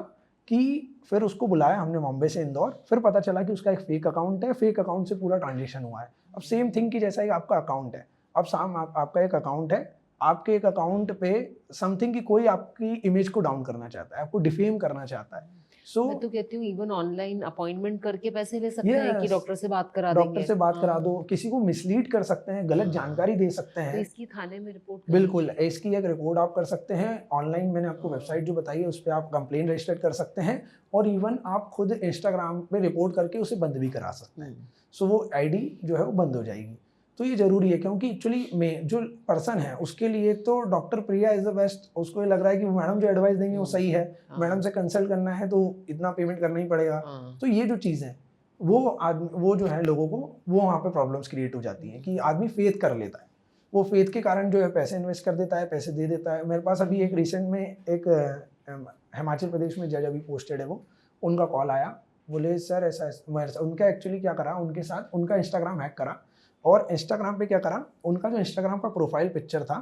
कि फिर उसको बुलाया हमने मुंबई से इंदौर, फिर पता चला कि उसका एक फेक अकाउंट है, फेक अकाउंट से पूरा ट्रांजेक्शन हुआ है। अब सेम थिंग कि जैसा कि आपका अकाउंट है, अब शाम आपका एक अकाउंट है, आपके एक अकाउंट पे समथिंग कि कोई आपकी इमेज को डाउन करना चाहता है, आपको डिफेम करना चाहता है। मैं तो कहती हूँ इवन ऑनलाइन अपॉइंटमेंट करके पैसे ले सकते हैं कि यस, डॉक्टर से बात करा डॉक्टर देंगे। से बात करा दो, हाँ, किसी को मिसलीड कर सकते हैं, गलत जानकारी दे सकते तो हैं। इसकी थाने में रिपोर्ट करनी बिल्कुल, चाहिए। इसकी एक रिपोर्ट आप कर सकते हैं ऑनलाइन। मैंने आपको वेबसाइट जो बताई है उस पे आप कंप्लेंट रजिस्टर कर सकते हैं, और इवन आप खुद इंस्टाग्राम पे रिपोर्ट करके उसे बंद भी करा सकते हैं। सो वो आईडी जो है वो बंद हो जाएगी। तो ये ज़रूरी है, क्योंकि एक्चुअली में जो पर्सन है उसके लिए तो doctor Priya is the best. उसको ये लग रहा है कि मैडम जो एडवाइस देंगे वो सही है, मैडम से कंसल्ट करना है तो इतना पेमेंट करना ही पड़ेगा। तो ये जो चीज़ है वो जो है लोगों को वो वहाँ पे प्रॉब्लम्स क्रिएट हो जाती हैं कि आदमी फेथ कर लेता है, वो फेथ के कारण जो है पैसे इन्वेस्ट कर देता है, पैसे दे देता है। मेरे पास अभी एक रिसेंट में एक हिमाचल प्रदेश में जज अभी पोस्टेड है, वो उनका कॉल आया, बोले सर ऐसा उनका एक्चुअली क्या करा, उनके साथ उनका इंस्टाग्राम हैक करा, और इंस्टाग्राम पे क्या करा, उनका जो इंस्टाग्राम का प्रोफाइल पिक्चर था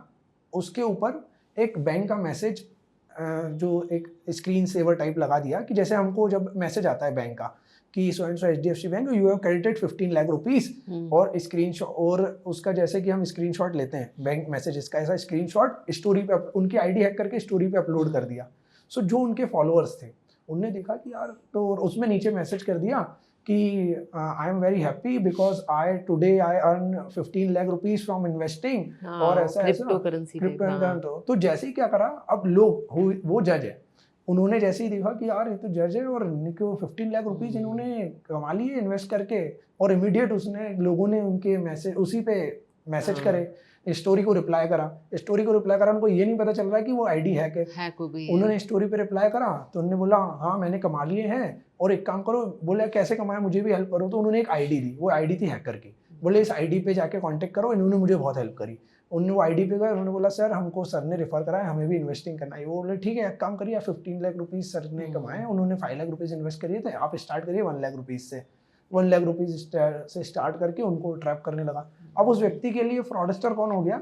उसके ऊपर एक बैंक का मैसेज, जो एक स्क्रीन सेवर टाइप लगा दिया कि जैसे हमको जब मैसेज आता है बैंक का कि so and so HDFC bank you have credited 15 lakh rupees, और स्क्रीनशॉट, और उसका जैसे कि हम स्क्रीनशॉट लेते हैं बैंक मैसेजेस का, ऐसा स्क्रीनशॉट स्टोरी पे उनकी आईडी हैक करके स्टोरी पे अपलोड कर दिया। सो जो उनके फॉलोअर्स थे उनने देखा कि यार, तो उसमें नीचे मैसेज कर दिया कि I am very happy because today I earn 15 lakh rupees from investing, और ऐसा क्रिप्टो करेंसी। तो जैसे ही क्या करा, अब लोग वो जज है, उन्होंने जैसे ही देखा कि यार ये तो जज है और इनको 15 लाख रुपीज इन्होंने कमा लिए इन्वेस्ट करके, और इमीडिएट उसने लोगों ने उनके मैसेज उसी पे मैसेज करे, स्टोरी को रिप्लाई करा, उनको ये नहीं पता चल रहा है कि वो आईडी हैक हो गई। उन्होंने स्टोरी पे रिप्लाई करा तो उन्होंने बोला हाँ मैंने कमा लिए हैं, और एक काम करो, बोले कैसे कमाया मुझे भी हेल्प करो। तो उन्होंने एक आईडी दी, वो आईडी थी हैकर की, बोले इस आईडी पे जाके कांटेक्ट करो, इन्होंने मुझे बहुत हेल्प करी। उन्होंने वो आईडी पे गए, उन्होंने बोला सर हमको सर ने रेफर करा है, हमें भी इन्वेस्टिंग करना है। वो बोले ठीक है एक काम करिए, 15 लाख रुपीज़ सर ने कमाए, उन्होंने 5 लाख रुपीज़ इन्वेस्ट करिए थे, आप स्टार्ट करिए 1 लाख रुपीज़ से। 1 लाख रुपीज़ से स्टार्ट करके उनको ट्रैप करने लगा। अब उस व्यक्ति के लिए फ्रॉडस्टर कौन हो गया?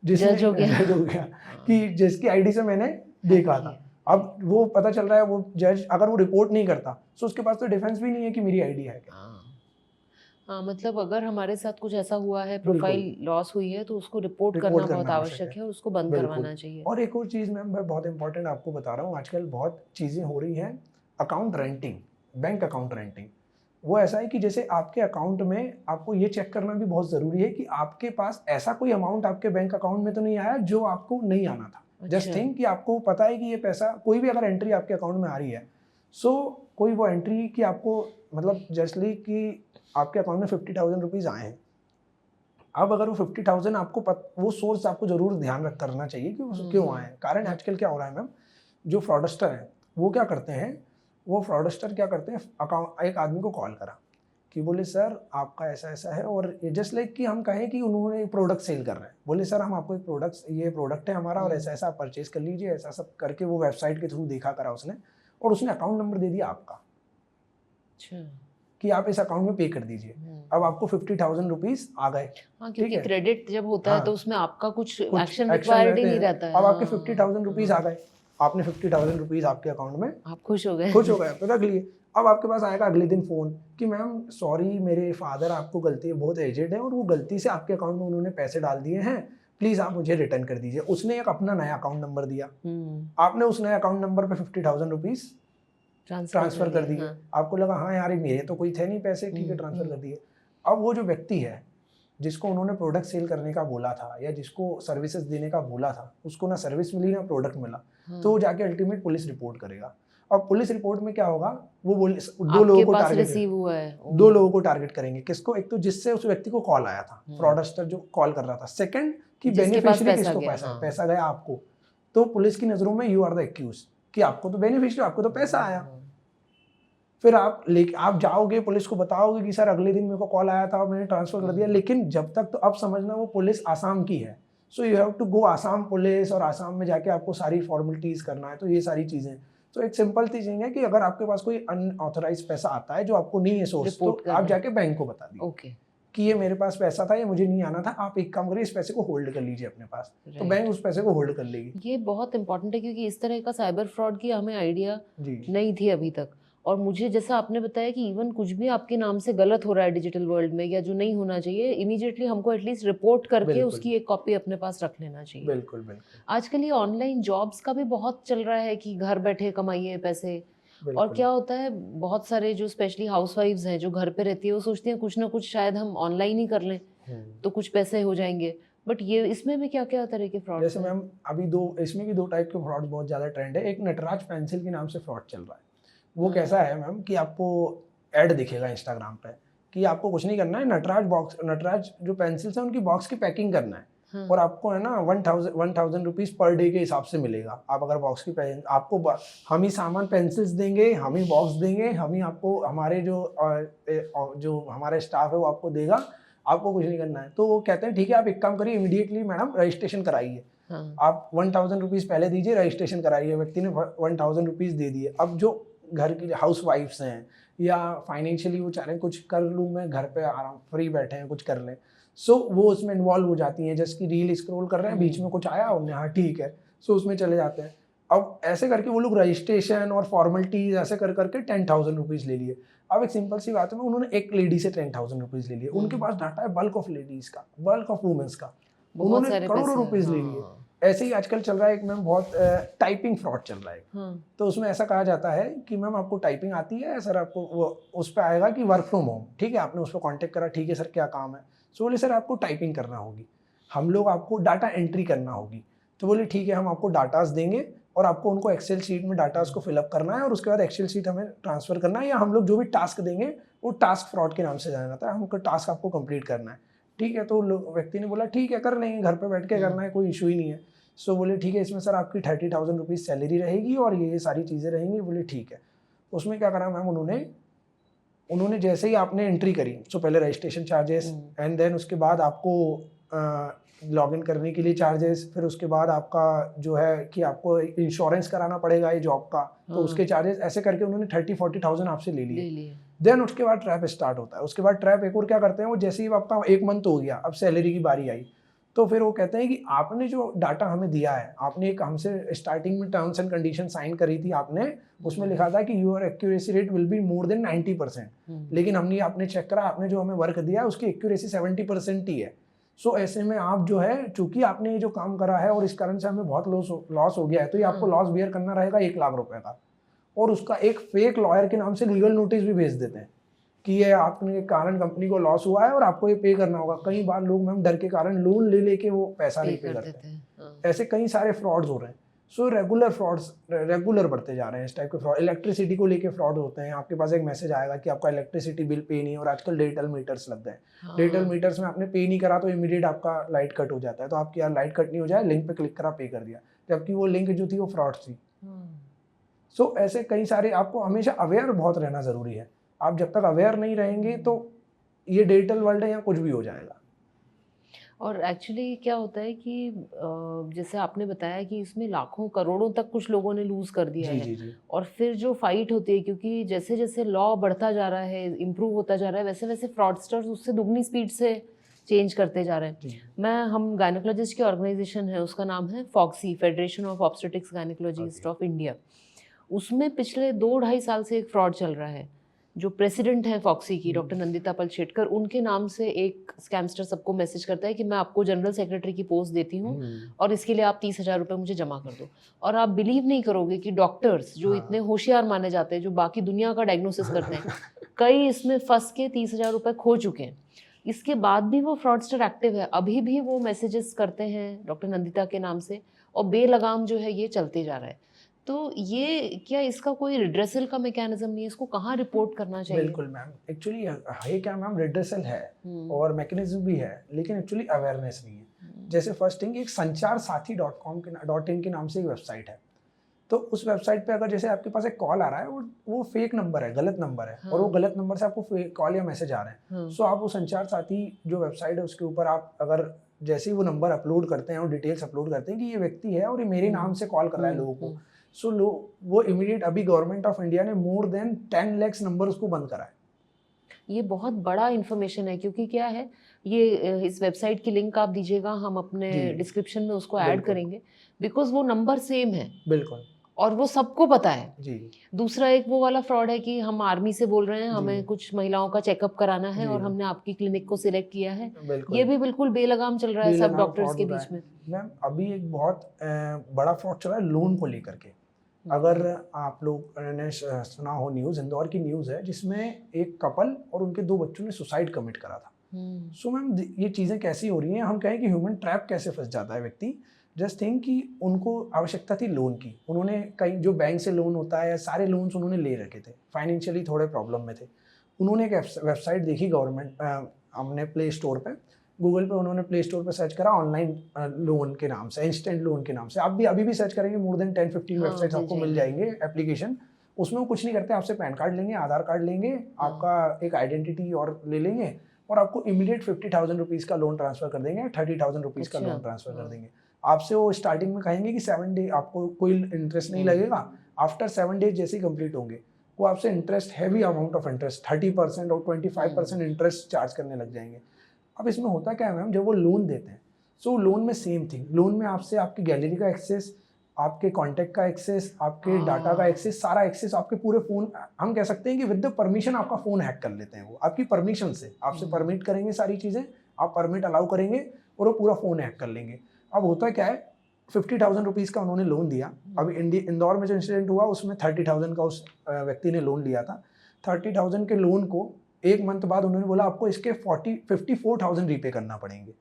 जज हो गया कि जिसकी आईडी से मैंने देखा था। अब वो पता चल रहा है, वो जज अगर वो रिपोर्ट नहीं करता तो उसके पास तो डिफेंस भी नहीं है कि मेरी आईडी है क्या। हाँ, मतलब अगर हमारे साथ कुछ ऐसा हुआ है, प्रोफाइल लॉस हुई है, तो उसको रिपोर्ट करना बहुत आवश्यक है और उसको बंद करवाना चाहिए। और एक और चीज़ मैं बहुत इंपॉर्टेंट आपको बता रहा हूँ, आजकल बहुत चीज़ें हो रही हैं, account renting, bank account renting. वो ऐसा है कि जैसे आपके अकाउंट में आपको ये चेक करना भी बहुत ज़रूरी है कि आपके पास ऐसा कोई अमाउंट आपके बैंक अकाउंट में तो नहीं आया जो आपको नहीं आना था। जस्ट थिंक कि आपको पता है कि ये पैसा, कोई भी अगर एंट्री आपके अकाउंट में आ रही है, सो कोई वो एंट्री कि आपको मतलब जस्टली कि आपके अकाउंट में 50,000 रुपीज़ आए हैं। अब अगर वो 50,000 आपको वो सोर्स आपको जरूर ध्यान करना चाहिए कि वो क्यों आए। कारण आजकल क्या हो रहा है मैम, जो फ्रॉडस्टर है वो क्या करते हैं, अकाउंट एक आदमी को कॉल करा कि बोले सर आपका ऐसा ऐसा है, और जस्ट लाइक कि हम कहें कि उन्होंने एक प्रोडक्ट सेल कर रहे हैं, बोले सर हम आपको ये प्रोडक्ट है हमारा और ऐसा ऐसा आप परचेज कर लीजिए, ऐसा सब करके वो वेबसाइट के थ्रू देखा करा उसने, और उसने अकाउंट नंबर दे दिया आपका कि आप इस अकाउंट में पे कर दीजिए। अब आपको 50,000 रुपीज आ गए। हाँ, क्योंकि क्रेडिट जब होता है तो उसमें आपका कुछ एक्शन रिक्वायर्ड ही नहीं रहता है। अब आपके 50,000 रुपीज आ गए, आपने 50,000 रुपीज आपके अकाउंट में, आप खुश हो गए तो रख लिए। अब आपके पास आएगा अगले दिन फोन कि मैम सॉरी मेरे फादर आपको गलती बहुत एजेड है और वो गलती से आपके अकाउंट में उन्होंने पैसे डाल दिए हैं, प्लीज आप मुझे रिटर्न कर दीजिए। उसने एक अपना नया अकाउंट नंबर दिया, आपने उस नए अकाउंट नंबर पे 50,000 रुपीज ट्रांसफर कर दिए। आपको लगा हाँ यार मेरे तो कोई थे नहीं पैसे, ठीक है ट्रांसफर कर दिए। अब वो जो व्यक्ति है जिसको उन्होंने प्रोडक्ट सेल करने का बोला था या जिसको सर्विसेज देने का बोला था, उसको ना सर्विस मिली ना प्रोडक्ट मिला, तो वो जाके अल्टीमेट पुलिस रिपोर्ट करेगा। अब पुलिस रिपोर्ट में क्या होगा, वो दो लोगों को टारगेट करेंगे। किसको? एक तो जिससे उस व्यक्ति को कॉल आया था, फ्रॉडस्टर जो कॉल कर रहा था। सेकंड कि बेनिफिशियरी किसको पैसा गया आपको। तो पुलिस की नजरों में यू आर द एक्यूज, कि आपको तो बेनिफिशियल, आपको तो पैसा आया। फिर आप जाओगे पुलिस को बताओगे कि सर अगले दिन मेरे को कॉल आया था और मैंने ट्रांसफर कर दिया, लेकिन जब तक तो अब समझना वो पुलिस आसाम की है, so you have to go Assam police, और आसाम में जाके आपको सारी फॉर्मेलिटीज करना है। तो ये सारी चीजें, तो एक सिंपल चीज है कि अगर आपके पास कोई अनऑथराइज पैसा आता है जो आपको नहीं है सोर्स, तो आप जाके बैंक को बता दीजिए कि ये मेरे पास पैसा था, ये मुझे नहीं आना था, आप एक काम करिए इस पैसे को होल्ड कर लीजिए अपने पास, तो बैंक उस पैसे को होल्ड कर लेगी। ये बहुत इंपॉर्टेंट है क्योंकि इस तरह का साइबर फ्रॉड की हमें आइडिया नहीं थी अभी तक। और मुझे जैसा आपने बताया कि इवन कुछ भी आपके नाम से गलत हो रहा है डिजिटल वर्ल्ड में या जो नहीं होना चाहिए, इमीडिएटली हमको एटलीस्ट रिपोर्ट करके उसकी एक कॉपी अपने पास रख लेना चाहिए। बिल्कुल बिल्कुल। आजकल ये ऑनलाइन जॉब्स का भी बहुत चल रहा है कि घर बैठे कमाइए पैसे। और क्या होता है, बहुत सारे जो स्पेशली हाउसवाइफ्स हैं जो घर पे रहती है, वो सोचती हैं कुछ ना कुछ शायद हम ऑनलाइन ही कर लें तो कुछ पैसे हो जाएंगे। बट ये इसमें भी क्या क्या तरह के फ्रॉड? जैसे मैम अभी इसमें भी 2 टाइप के फ्रॉड बहुत ज़्यादा ट्रेंड है। एक नटराज पेंसिल के नाम से फ्रॉड चल रहा है। वो कैसा है मैम कि आपको ऐड दिखेगा इंस्टाग्राम पे कि आपको कुछ नहीं करना है, नटराज जो पेंसिल्स है उनकी बॉक्स की पैकिंग करना है। और आपको है ना 1000 रुपीज़ पर डे के हिसाब से मिलेगा। आप अगर बॉक्स की आपको हम ही सामान पेंसिल्स देंगे, हम ही बॉक्स देंगे, हम ही आपको हमारे जो हमारे स्टाफ है वो आपको देगा, आपको कुछ नहीं करना है। तो वो कहते हैं ठीक है आप एक काम करिए, इमीडिएटली मैडम रजिस्ट्रेशन कराइए। आप 1000 रुपीज़ पहले दीजिए, रजिस्ट्रेशन कराइए। व्यक्ति ने 1000 रुपीज़ दे दिए। अब जो घर की हाउस वाइफ्स हैं या फाइनेंशियली वो चाह रहे हैं कुछ कर लूँ मैं, घर पे आराम फ्री बैठे हैं कुछ कर लें, सो वो उसमें इन्वॉल्व हो जाती हैं। जैसे कि रील स्क्रॉल कर रहे हैं, बीच में कुछ आया उन्हें, हाँ ठीक है, सो उसमें चले जाते हैं। अब ऐसे करके वो लोग रजिस्ट्रेशन और फॉर्मेलिटीज ऐसे कर करके 10,000 रुपीज़ ले लिए। अब एक सिंपल सी बात है, उन्होंने एक लेडी से 10,000 रुपीज़ ले लिए। उनके पास डाटा है बल्क ऑफ लेडीज़ का, बल्क ऑफ वुमेन्स का, उन्होंने करोड़ों रुपीज़ ले लिए। ऐसे ही आजकल चल रहा है एक मैम बहुत टाइपिंग फ्रॉड चल रहा है। तो उसमें ऐसा कहा जाता है कि मैम आपको टाइपिंग आती है सर, आपको वो उस पर आएगा कि वर्क फ्रॉम होम, ठीक है, आपने उस पर कॉन्टेक्ट करा, ठीक है सर क्या काम है, सो बोले सर आपको टाइपिंग करना होगी, हम लोग आपको डाटा एंट्री करना होगी। तो बोले ठीक है हम आपको डाटास देंगे और आपको उनको एक्सेल शीट में डाटास को फिलअप करना है और उसके बाद एक्सेल शीट हमें ट्रांसफर करना है, या हम लोग जो भी टास्क देंगे वो टास्क फ्रॉड के नाम से जाना जाता है, हमको टास्क आपको कंप्लीट करना है। ठीक है, तो व्यक्ति ने बोला ठीक है कर लेंगे, घर पे बैठ के करना है, कोई इशू ही नहीं है। सो बोले ठीक है इसमें सर आपकी 30,000 रुपीज़ सैलरी रहेगी और ये सारी चीज़ें रहेंगी। बोले ठीक है। उसमें क्या करा मैम, उन्होंने जैसे ही आपने एंट्री करी, सो पहले रजिस्ट्रेशन चार्जेस एंड देन उसके बाद आपको लॉगिन करने के लिए चार्जेस, फिर उसके बाद आपका जो है कि आपको इंश्योरेंस कराना पड़ेगा ये जॉब का, तो उसके चार्जेस, ऐसे करके उन्होंने 30-40,000 आपसे ले लिए। देन उसके बाद ट्रैप स्टार्ट होता है। उसके बाद ट्रैप एक और क्या करते हैं, वो जैसे ही आपका 1 मंथ हो गया, अब सैलरी की बारी आई, तो फिर वो कहते हैं कि आपने जो डाटा हमें दिया है, आपने एक हमसे स्टार्टिंग में टर्म्स एंड कंडीशन साइन करी थी आपने, उसमें लिखा था कि your accuracy rate will be more than 90%, लेकिन आपने चेक करा, आपने जो हमें वर्क दिया है उसकी एक्यूरेसी 70% ही है। सो ऐसे में आप जो है, चूंकि आपने ये जो काम करा है और इस कारण से हमें बहुत लॉस हो गया है, तो ये आपको लॉस बियर करना रहेगा 1 लाख रुपए का। और उसका एक फेक लॉयर के नाम से लीगल नोटिस भी भेज देते हैं कि ये आपने कारण कंपनी को लॉस हुआ है और आपको ये पे करना होगा। कई बार लोग मैम डर के कारण लोन ले लेके वो पैसा नहीं पे करते हैं। ऐसे कई सारे फ्रॉड्स हो रहे हैं। सो रेगुलर बढ़ते जा रहे हैं इस टाइप के फ्रॉड। इलेक्ट्रिसिटी को लेके फ्रॉड होते हैं, आपके पास एक मैसेज आएगा कि आपका इलेक्ट्रिसिटी बिल पे नहीं है, और आजकल डिजिटल मीटर्स लग गए। डिजिटल मीटर्स में आपने पे नहीं करा तो इमीडिएट आपका लाइट कट हो जाता है। तो आपकी यार लाइट कट नहीं हो जाए, लिंक पे क्लिक करा, पे कर दिया, जबकि वो लिंक जो थी वो फ्रॉड थी। सो ऐसे कई सारे, आपको हमेशा अवेयर बहुत रहना ज़रूरी है। आप जब तक अवेयर नहीं रहेंगे तो ये डिजिटल वर्ल्ड है, यहाँ कुछ भी हो जाएगा। और एक्चुअली क्या होता है कि जैसे आपने बताया कि इसमें लाखों करोड़ों तक कुछ लोगों ने लूज़ कर दिया है। जी। और फिर जो फाइट होती है, क्योंकि जैसे जैसे लॉ बढ़ता जा रहा है, इम्प्रूव होता जा रहा है, वैसे वैसे फ्रॉडस्टर्स उससे दुगनी स्पीड से चेंज करते जा रहे हैं। हम गायनोकोलॉजिस्ट की ऑर्गेनाइजेशन है, उसका नाम है FOGSI, federation of obstetrics gynaecologists of India. उसमें पिछले 2-2.5 साल से एक फ्रॉड चल रहा है। जो प्रेसिडेंट हैं फॉक्सी की, डॉक्टर नंदिता पलशेटकर, उनके नाम से एक स्कैमस्टर सबको मैसेज करता है कि मैं आपको जनरल सेक्रेटरी की पोस्ट देती हूँ और इसके लिए आप 30,000 रुपये मुझे जमा कर दो। और आप बिलीव नहीं करोगे कि डॉक्टर्स जो इतने होशियार माने जाते हैं, जो बाकी दुनिया का डायग्नोसिस करते हैं, कई इसमें फंस के 30,000 रुपये खो चुके हैं। इसके बाद भी वो फ्रॉडस्टर एक्टिव है, अभी भी वो मैसेजेस करते हैं डॉक्टर नंदिता के नाम से, और बेलगाम जो है ये चलते जा रहा है। तो ये क्या इसका कोई रिड्रेसल का मैकेनिज्म नहीं है? इसको कहाँ रिपोर्ट करना चाहिए? बिल्कुल मैम, एक्चुअली है क्या मैम, रिड्रेसल है और मैकेनिज्म भी है, लेकिन एक्चुअली अवेयरनेस नहीं है। जैसे फर्स्ट थिंग, एक संचार साथी .com के .in के नाम से एक वेबसाइट है। तो उस वेबसाइट पे अगर जैसे आपके पास एक कॉल आ रहा है, वो फेक नंबर है, गलत नंबर है, और वो हाँ। गलत नंबर से आपको कॉल या मैसेज आ रहे हैं, हाँ। सो आप वो संचार साथी जो वेबसाइट है उसके ऊपर आप अगर जैसे ही वो नंबर अपलोड करते हैं और डिटेल्स अपलोड करते हैं कि ये व्यक्ति है और ये मेरे नाम से कॉल कर रहा है लोगों को, सो वो इमीडिएट अभी गवर्नमेंट ऑफ इंडिया ने मोर देन 10 lakhs नंबर उसको बंद करा है। ये बहुत बड़ा इन्फॉर्मेशन है, क्योंकि क्या है, ये इस वेबसाइट की लिंक आप दीजिएगा, हम अपने जी। डिस्क्रिप्शन में उसको ऐड बिल्कुल। करेंगे, बिकॉज वो नंबर सेम है बिल्कुल। और वो सबको पता है। जी। दूसरा एक वो वाला फ्रॉड है कि हम आर्मी से बोल रहे हैं, जी। हमें कुछ महिलाओं का चेकअप कराना है जी। और हमने आपकी क्लिनिक को सिलेक्ट किया है। ये बिल्कुल। भी बिल्कुल बेलगाम चल रहा है सब बेलगाम डॉक्टर्स फ्रॉड के हो रहा बीच है। में। मैम अभी एक बहुत बड़ा फ्रॉड चला है लोन को लेकर के। अगर आप लोग ने सुना हो न्यूज़, इंदौर की न्यूज़ है जिसमें एक कपल और उनके 2 बच्चों ने सुसाइड कमिट करा था। सो मैम ये चीज़ें कैसी हो रही हैं, हम कहें कि ह्यूमन ट्रैप कैसे फंस जाता है व्यक्ति। जस्ट थिंक कि उनको आवश्यकता थी लोन की, उन्होंने कहीं जो बैंक से लोन होता है, सारे लोन्स उन्होंने ले रखे थे, फाइनेंशियली थोड़े प्रॉब्लम में थे। उन्होंने एक वेबसाइट देखी गवर्नमेंट, हमने प्ले स्टोर पे, गूगल पे उन्होंने प्ले स्टोर पे सर्च करा ऑनलाइन लोन के नाम से, इंस्टेंट लोन के नाम से। आप भी अभी भी सर्च करेंगे, मोर देन 10-15 हाँ, वेबसाइट्स आपको मिल जाएंगे एप्लीकेशन। उसमें वो कुछ नहीं करते, आपसे पैन कार्ड लेंगे, आधार कार्ड लेंगे, आपका एक आइडेंटिटी और ले लेंगे और आपको इमीडिएट 50,000 रुपीज़ का लोन ट्रांसफर कर देंगे, 30,000 रुपीज़ का लोन ट्रांसफर कर देंगे। आपसे वो स्टार्टिंग में कहेंगे कि 7 डे आपको कोई इंटरेस्ट नहीं लगेगा। आफ्टर 7 डेज जैसे ही कंप्लीट होंगे, वो आपसे interest, heavy amount of interest 30% और 25% इंटरेस्ट चार्ज करने लग जाएंगे। अब इसमें होता क्या है मैम, जब वो लोन देते हैं, सो लोन में सेम थिंग, लोन में आपसे आपकी गैलरी का एक्सेस, आपके कॉन्टैक्ट का एक्सेस, आपके डाटा का एक्सेस, सारा एक्सेस आपके पूरे फ़ोन, हम कह सकते हैं कि विद द परमिशन आपका फ़ोन हैक कर लेते हैं। वो आपकी परमिशन से आपसे परमिट करेंगे सारी चीज़ें, आप परमिट अलाउ करेंगे और वो पूरा फ़ोन हैक कर लेंगे। अब होता क्या है, 50,000 रुपीज़ का उन्होंने लोन दिया। अब इंदौर में जो इंसिडेंट हुआ उसमें 30,000 का उस व्यक्ति ने लोन लिया था। 30,000 के लोन को 1 मंथ बाद उन्होंने बोला आपको इसके 54,000 रीपे करना पड़ेंगे।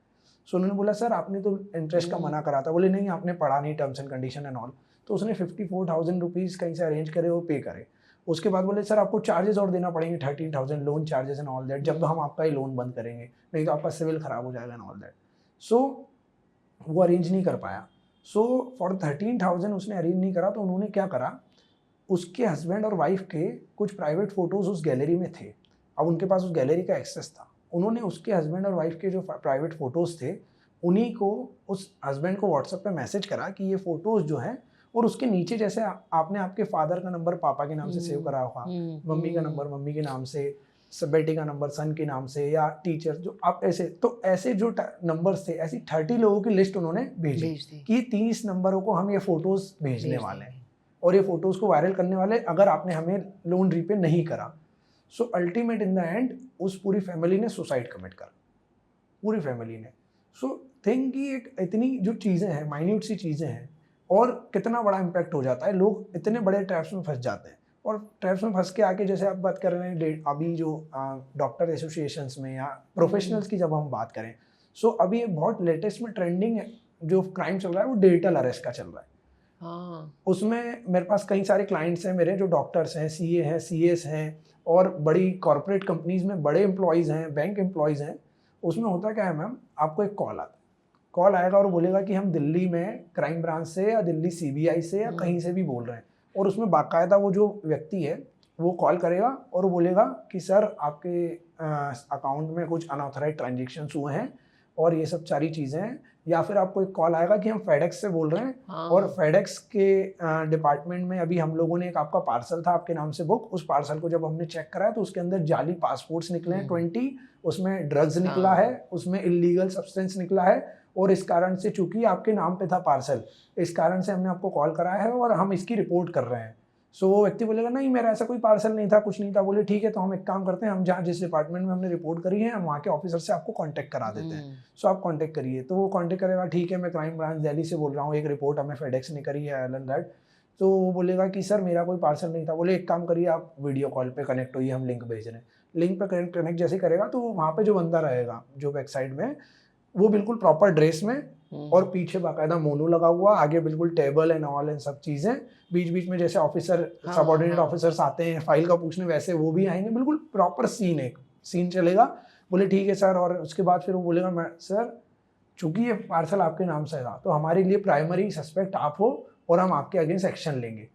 सो उन्होंने बोला सर आपने तो इंटरेस्ट का मना करा था। बोले नहीं, आपने पढ़ा नहीं terms and condition and all. तो उसने 54,000 रुपीज़ कहीं से अरेंज करे और पे करे। उसके बाद बोले सर आपको चार्जेस और देना पड़ेंगे 13,000, loan charges and all that, जब हम आपका ये लोन बंद करेंगे, नहीं तो आपका सिविल खराब हो जाएगा एंड ऑल दैट। सो वो अरेंज नहीं कर पाया। सो फॉर 13,000 उसने अरेंज नहीं करा, तो उन्होंने क्या करा, उसके हस्बैंड और वाइफ के कुछ प्राइवेट फ़ोटोज़ उस गैलरी में थे। अब उनके पास उस गैलरी का एक्सेस था। उन्होंने उसके हस्बैंड और वाइफ के जो प्राइवेट फ़ोटोज़ थे, उन्हीं को उस हस्बैंड को व्हाट्सएप पे मैसेज करा कि ये फ़ोटोज़ जो हैं, और उसके नीचे जैसे आपने आपके फादर का नंबर पापा के नाम से सेव करा होगा, मम्मी का नंबर मम्मी के नाम से, बेटे का नंबर सन के नाम से, या टीचर जो आप ऐसे, तो ऐसे जो नंबर्स थे, ऐसी 30 लोगों की लिस्ट उन्होंने भेजी कि 30 नंबरों को हम ये फ़ोटोज़ भेजने वाले हैं और ये फ़ोटोज़ को वायरल करने वाले, अगर आपने हमें लोन रीपे नहीं करा। सो अल्टीमेट इन द एंड उस पूरी फैमिली ने सुसाइड कमिट करा, पूरी फैमिली ने। सो थिंक कि एक इतनी जो चीज़ें हैं, माइन्यूट सी चीज़ें हैं, और कितना बड़ा इम्पैक्ट हो जाता है, लोग इतने बड़े ट्रैप्स में फंस जाते हैं। और ट्रैप्स में फंस के आके, जैसे आप बात कर रहे हैं अभी जो डॉक्टर एसोसिएशंस में या प्रोफेशनल्स की जब हम बात करें, सो अभी एक बहुत लेटेस्ट में ट्रेंडिंग जो क्राइम चल रहा है वो डिजिटल अरेस्ट का चल रहा है। उसमें मेरे पास कई सारे क्लाइंट्स हैं मेरे, जो डॉक्टर्स हैं, सीए हैं, सीएस हैं, और बड़ी कॉर्पोरेट कंपनीज में बड़े एम्प्लॉयज़ हैं, बैंक एम्प्लॉयज़ हैं। उसमें होता क्या है मैम, आपको एक कॉल आता है, कॉल आएगा और बोलेगा कि हम दिल्ली में क्राइम ब्रांच से या दिल्ली सीबीआई से या कहीं से भी बोल रहे हैं, और उसमें बाकायदा वो जो व्यक्ति है वो कॉल करेगा और बोलेगा कि सर आपके अकाउंट में कुछ अनऑथराइज ट्रांजेक्शन्स हुए हैं और ये सब सारी चीज़ें हैं। या फिर आपको एक कॉल आएगा कि हम फेडेक्स से बोल रहे हैं, और फेडेक्स के डिपार्टमेंट में अभी हम लोगों ने एक आपका पार्सल था आपके नाम से बुक, उस पार्सल को जब हमने चेक करा तो उसके अंदर जाली पासपोर्ट्स निकले हैं 20, उसमें ड्रग्स निकला है, उसमें इलीगल सब्सटेंस निकला है, और इस कारण से चूंकि आपके नाम पे था पार्सल, इस कारण से हमने आपको कॉल कराया है और हम इसकी रिपोर्ट कर रहे हैं। सो वो व्यक्ति बोलेगा नहीं मेरा ऐसा कोई पार्सल नहीं था, कुछ नहीं था। बोले ठीक है, तो हम एक काम करते हैं, हम जहाँ जिस डिपार्टमेंट में हमने रिपोर्ट करी है हम वहाँ के ऑफिसर से आपको कांटेक्ट करा देते हैं। सो आप कांटेक्ट करिए। तो वो कांटेक्ट करेगा, ठीक है मैं क्राइम ब्रांच दिल्ली से बोल रहा हूँ, एक रिपोर्ट हमें फेडेक्स ने करी है एंड दैट। तो वो बोलेगा कि सर मेरा कोई पार्सल नहीं था। बोले एक काम करिए, आप वीडियो कॉल पे कनेक्ट होइए, हम लिंक भेज रहे हैं। लिंक पे कनेक्ट जैसे करेगा तो वहाँ पे जो बंदा रहेगा जो बैक साइड में, वो बिल्कुल प्रॉपर ड्रेस में, और पीछे बाकायदा मोनो लगा हुआ, आगे बिल्कुल टेबल एंड ऑल एंड सब चीज़ें, बीच बीच में जैसे ऑफिसर सबऑर्डिनेट ऑफिसर्स आते हैं फाइल का पूछने, वैसे वो भी आएंगे, बिल्कुल प्रॉपर सीन, एक सीन चलेगा। बोले ठीक है सर, और उसके बाद फिर वो बोलेगा मैं सर चूंकि ये पार्सल आपके नाम से था तो हमारे लिए प्राइमरी सस्पेक्ट आप हो, और हम आपके अगेंस्ट एक्शन लेंगे।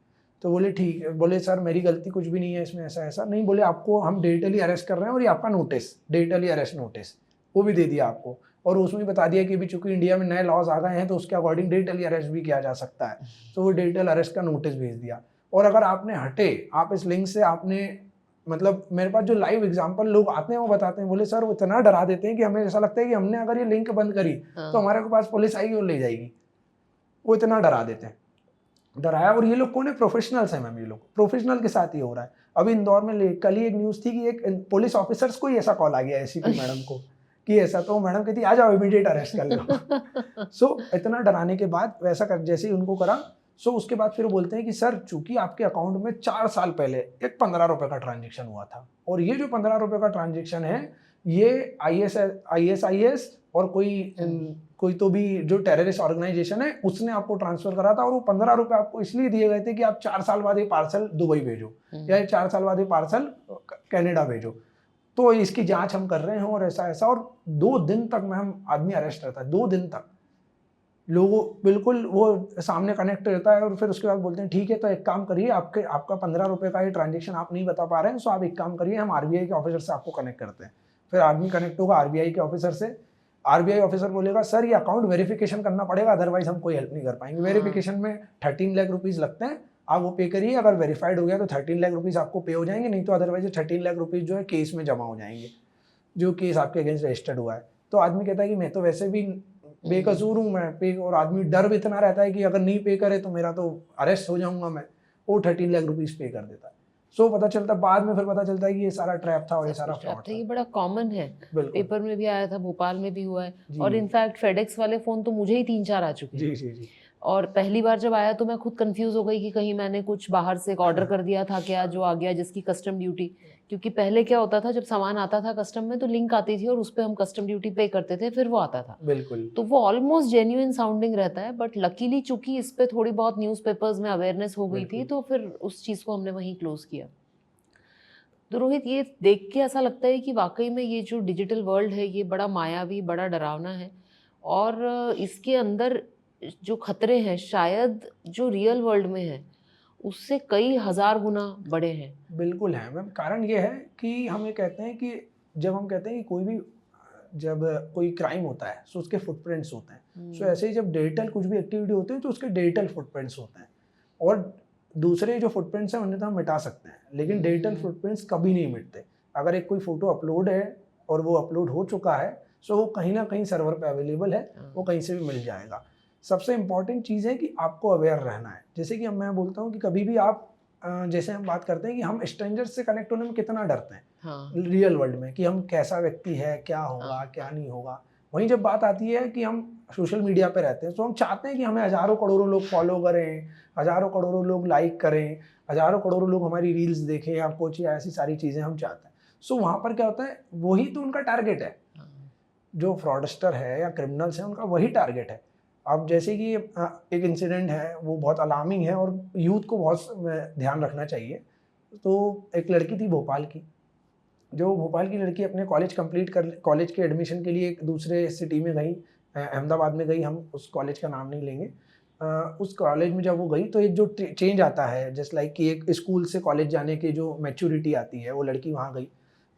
तो बोले ठीक है, बोले सर मेरी गलती कुछ भी नहीं है इसमें, ऐसा ऐसा नहीं। बोले आपको हम डिजिटली अरेस्ट कर रहे हैं और ये आपका नोटिस, डिजिटली अरेस्ट नोटिस वो भी दे दिया आपको, और उसमें बता दिया कि भी चूंकि इंडिया में नए लॉज आ गए हैं तो उसके अकॉर्डिंग डिजिटली अरेस्ट भी किया जा सकता है। तो वो डिजिटल अरेस्ट का नोटिस भेज दिया। और अगर आपने हटे, आप इस लिंक से आपने, मतलब मेरे पास जो लाइव एग्जांपल लोग आते हैं वो बताते हैं, बोले सर वो इतना डरा देते हैं कि हमें ऐसा लगता है कि हमने अगर ये लिंक बंद करी तो हमारे पास पुलिस आएगी और ले जाएगी। वो इतना डरा देते हैं, डराया। और ये लोग कौन है? प्रोफेशनल्स हैं मैम, ये लोग प्रोफेशनल के साथ ही हो रहा है। अभी इंदौर में कल ही एक न्यूज़ थी कि एक पुलिस ऑफिसर्स को ही ऐसा कॉल आ गया एसीपी मैडम को कि ऐसा, तो मैडम कहती आ जाओ इमीडिएट अरेस्ट कर लो। सो इतना डराने के बाद वैसा कर, जैसे ही उनको करा, सो उसके बाद फिर वो बोलते हैं कि सर चूंकि आपके अकाउंट में 4 साल पहले एक 15 रुपए का ट्रांजेक्शन हुआ था, और ये जो 15 रुपए का ट्रांजेक्शन है ये ISIS और कोई तो भी जो टेररिस्ट ऑर्गेनाइजेशन है उसने आपको ट्रांसफर करा था, और वो 15 रुपए आपको इसलिए दिए गए थे कि आप 4 साल बाद ये पार्सल दुबई भेजो या 4 साल बाद ये पार्सल कनाडा भेजो। तो इसकी जांच हम कर रहे हैं और ऐसा ऐसा। और 2 दिन तक मैम आदमी अरेस्ट रहता है, 2 दिन तक लोगों बिल्कुल वो सामने कनेक्ट रहता है। और फिर उसके बाद बोलते हैं ठीक है तो एक काम करिए, आपका 15 रुपए का ये ट्रांजेक्शन आप नहीं बता पा रहे हैं, सो आप एक काम करिए, हम RBI के ऑफिसर से आपको कनेक्ट करते हैं। फिर आदमी कनेक्ट होगा RBI के ऑफिसर से। RBI ऑफिसर बोलेगा सर ये अकाउंट वेरिफिकेशन करना पड़ेगा, अदरवाइज हम कोई हेल्प नहीं कर पाएंगे। वेरिफिकेशन में 13 लाख रुपीज लगते हैं, आप वो पे करिए, अगर वेरीफाइड हो गया तो 13 लाख रुपीज आपको पे हो जाएंगे, नहीं तो अदरवाइज 13 लाख रुपीज जो है केस में जमा हो जाएंगे, जो केस आपके अगेंस्ट रजिस्टर्ड हुआ है। तो आदमी कहता है कि मैं तो वैसे भी बेकसूर हूँ, मैं पे, और आदमी डर भी इतना रहता है कि अगर नहीं पे करे तो मेरा तो अरेस्ट हो जाऊंगा मैं, वो 13 लाख रुपीज पे कर देता है। सो पता चलता बाद में, फिर पता चलता है कि ये सारा ट्रैप था और ये सारा फ्रॉड था। ये बड़ा कॉमन है, पेपर में भी आया था, भोपाल में भी हुआ है, और इनफैक्ट फेडेक्स वाले फोन तो मुझे ही 3-4 आ चुके हैं। जी। और पहली बार जब आया तो मैं खुद कंफ्यूज हो गई कि कहीं मैंने कुछ बाहर से ऑर्डर कर दिया था क्या, जो आ गया जिसकी कस्टम ड्यूटी, क्योंकि पहले क्या होता था जब सामान आता था कस्टम में तो लिंक आती थी और उस पर हम कस्टम ड्यूटी पे करते थे, फिर वो आता था। बिल्कुल। तो वो ऑलमोस्ट जेन्युइन साउंडिंग रहता है, बट लकीली चूंकि इस पे थोड़ी बहुत न्यूज़पेपर्स में अवेयरनेस हो गई थी तो फिर उस चीज़ को हमने वहीं क्लोज किया। तो रोहित, ये देख के ऐसा लगता है कि वाकई में ये जो डिजिटल वर्ल्ड है ये बड़ा मायावी, बड़ा डरावना है, और इसके अंदर जो खतरे हैं शायद जो रियल वर्ल्ड में है उससे कई हजार गुना बड़े हैं। बिल्कुल है मैम। कारण ये है कि हम ये कहते हैं कि जब हम कहते हैं कि कोई भी, जब कोई क्राइम होता है तो उसके फुटप्रिंट्स होते हैं। सो ऐसे ही जब डिजिटल कुछ भी एक्टिविटी होती है तो उसके डिजिटल फुटप्रिंट्स होते हैं, और दूसरे जो फुटप्रिंट्स हैं उन्हें तो हम मिटा सकते हैं, लेकिन डिजिटल फुटप्रिंट्स कभी नहीं मिटते। अगर एक कोई फोटो अपलोड है और वो अपलोड हो चुका है, सो वो कहीं ना कहीं सर्वर पे अवेलेबल है, वो कहीं से भी मिल जाएगा। सबसे इम्पॉर्टेंट चीज़ है कि आपको अवेयर रहना है। जैसे कि मैं बोलता हूँ कि कभी भी आप, जैसे हम बात करते हैं कि हम स्ट्रेंजर्स से कनेक्ट होने में कितना डरते हैं रियल वर्ल्ड में, कि हम कैसा व्यक्ति है, क्या होगा क्या नहीं होगा। वहीं जब बात आती है कि हम सोशल मीडिया पे रहते हैं तो हम चाहते हैं कि हमें हज़ारों करोड़ों लोग फॉलो करें, हज़ारों करोड़ों लोग लाइक करें, हज़ारों करोड़ों लोग हमारी रील्स देखें या कुछ, या ऐसी सारी चीज़ें हम चाहते हैं। सो वहाँ पर क्या होता है, वही तो उनका टारगेट है, जो फ्रॉडस्टर है या क्रिमिनल्स हैं उनका वही टारगेट है। अब जैसे कि एक इंसिडेंट है वो बहुत अलार्मिंग है और यूथ को बहुत ध्यान रखना चाहिए। तो एक लड़की थी भोपाल की, जो भोपाल की लड़की अपने कॉलेज कंप्लीट कर, कॉलेज के एडमिशन के लिए एक दूसरे सिटी में गई, अहमदाबाद में गई, हम उस कॉलेज का नाम नहीं लेंगे। उस कॉलेज में जब वो गई तो एक जो चेंज आता है, जस्ट लाइक कि एक स्कूल से कॉलेज जाने की जो मैच्योरिटी आती है, वो लड़की वहाँ गई।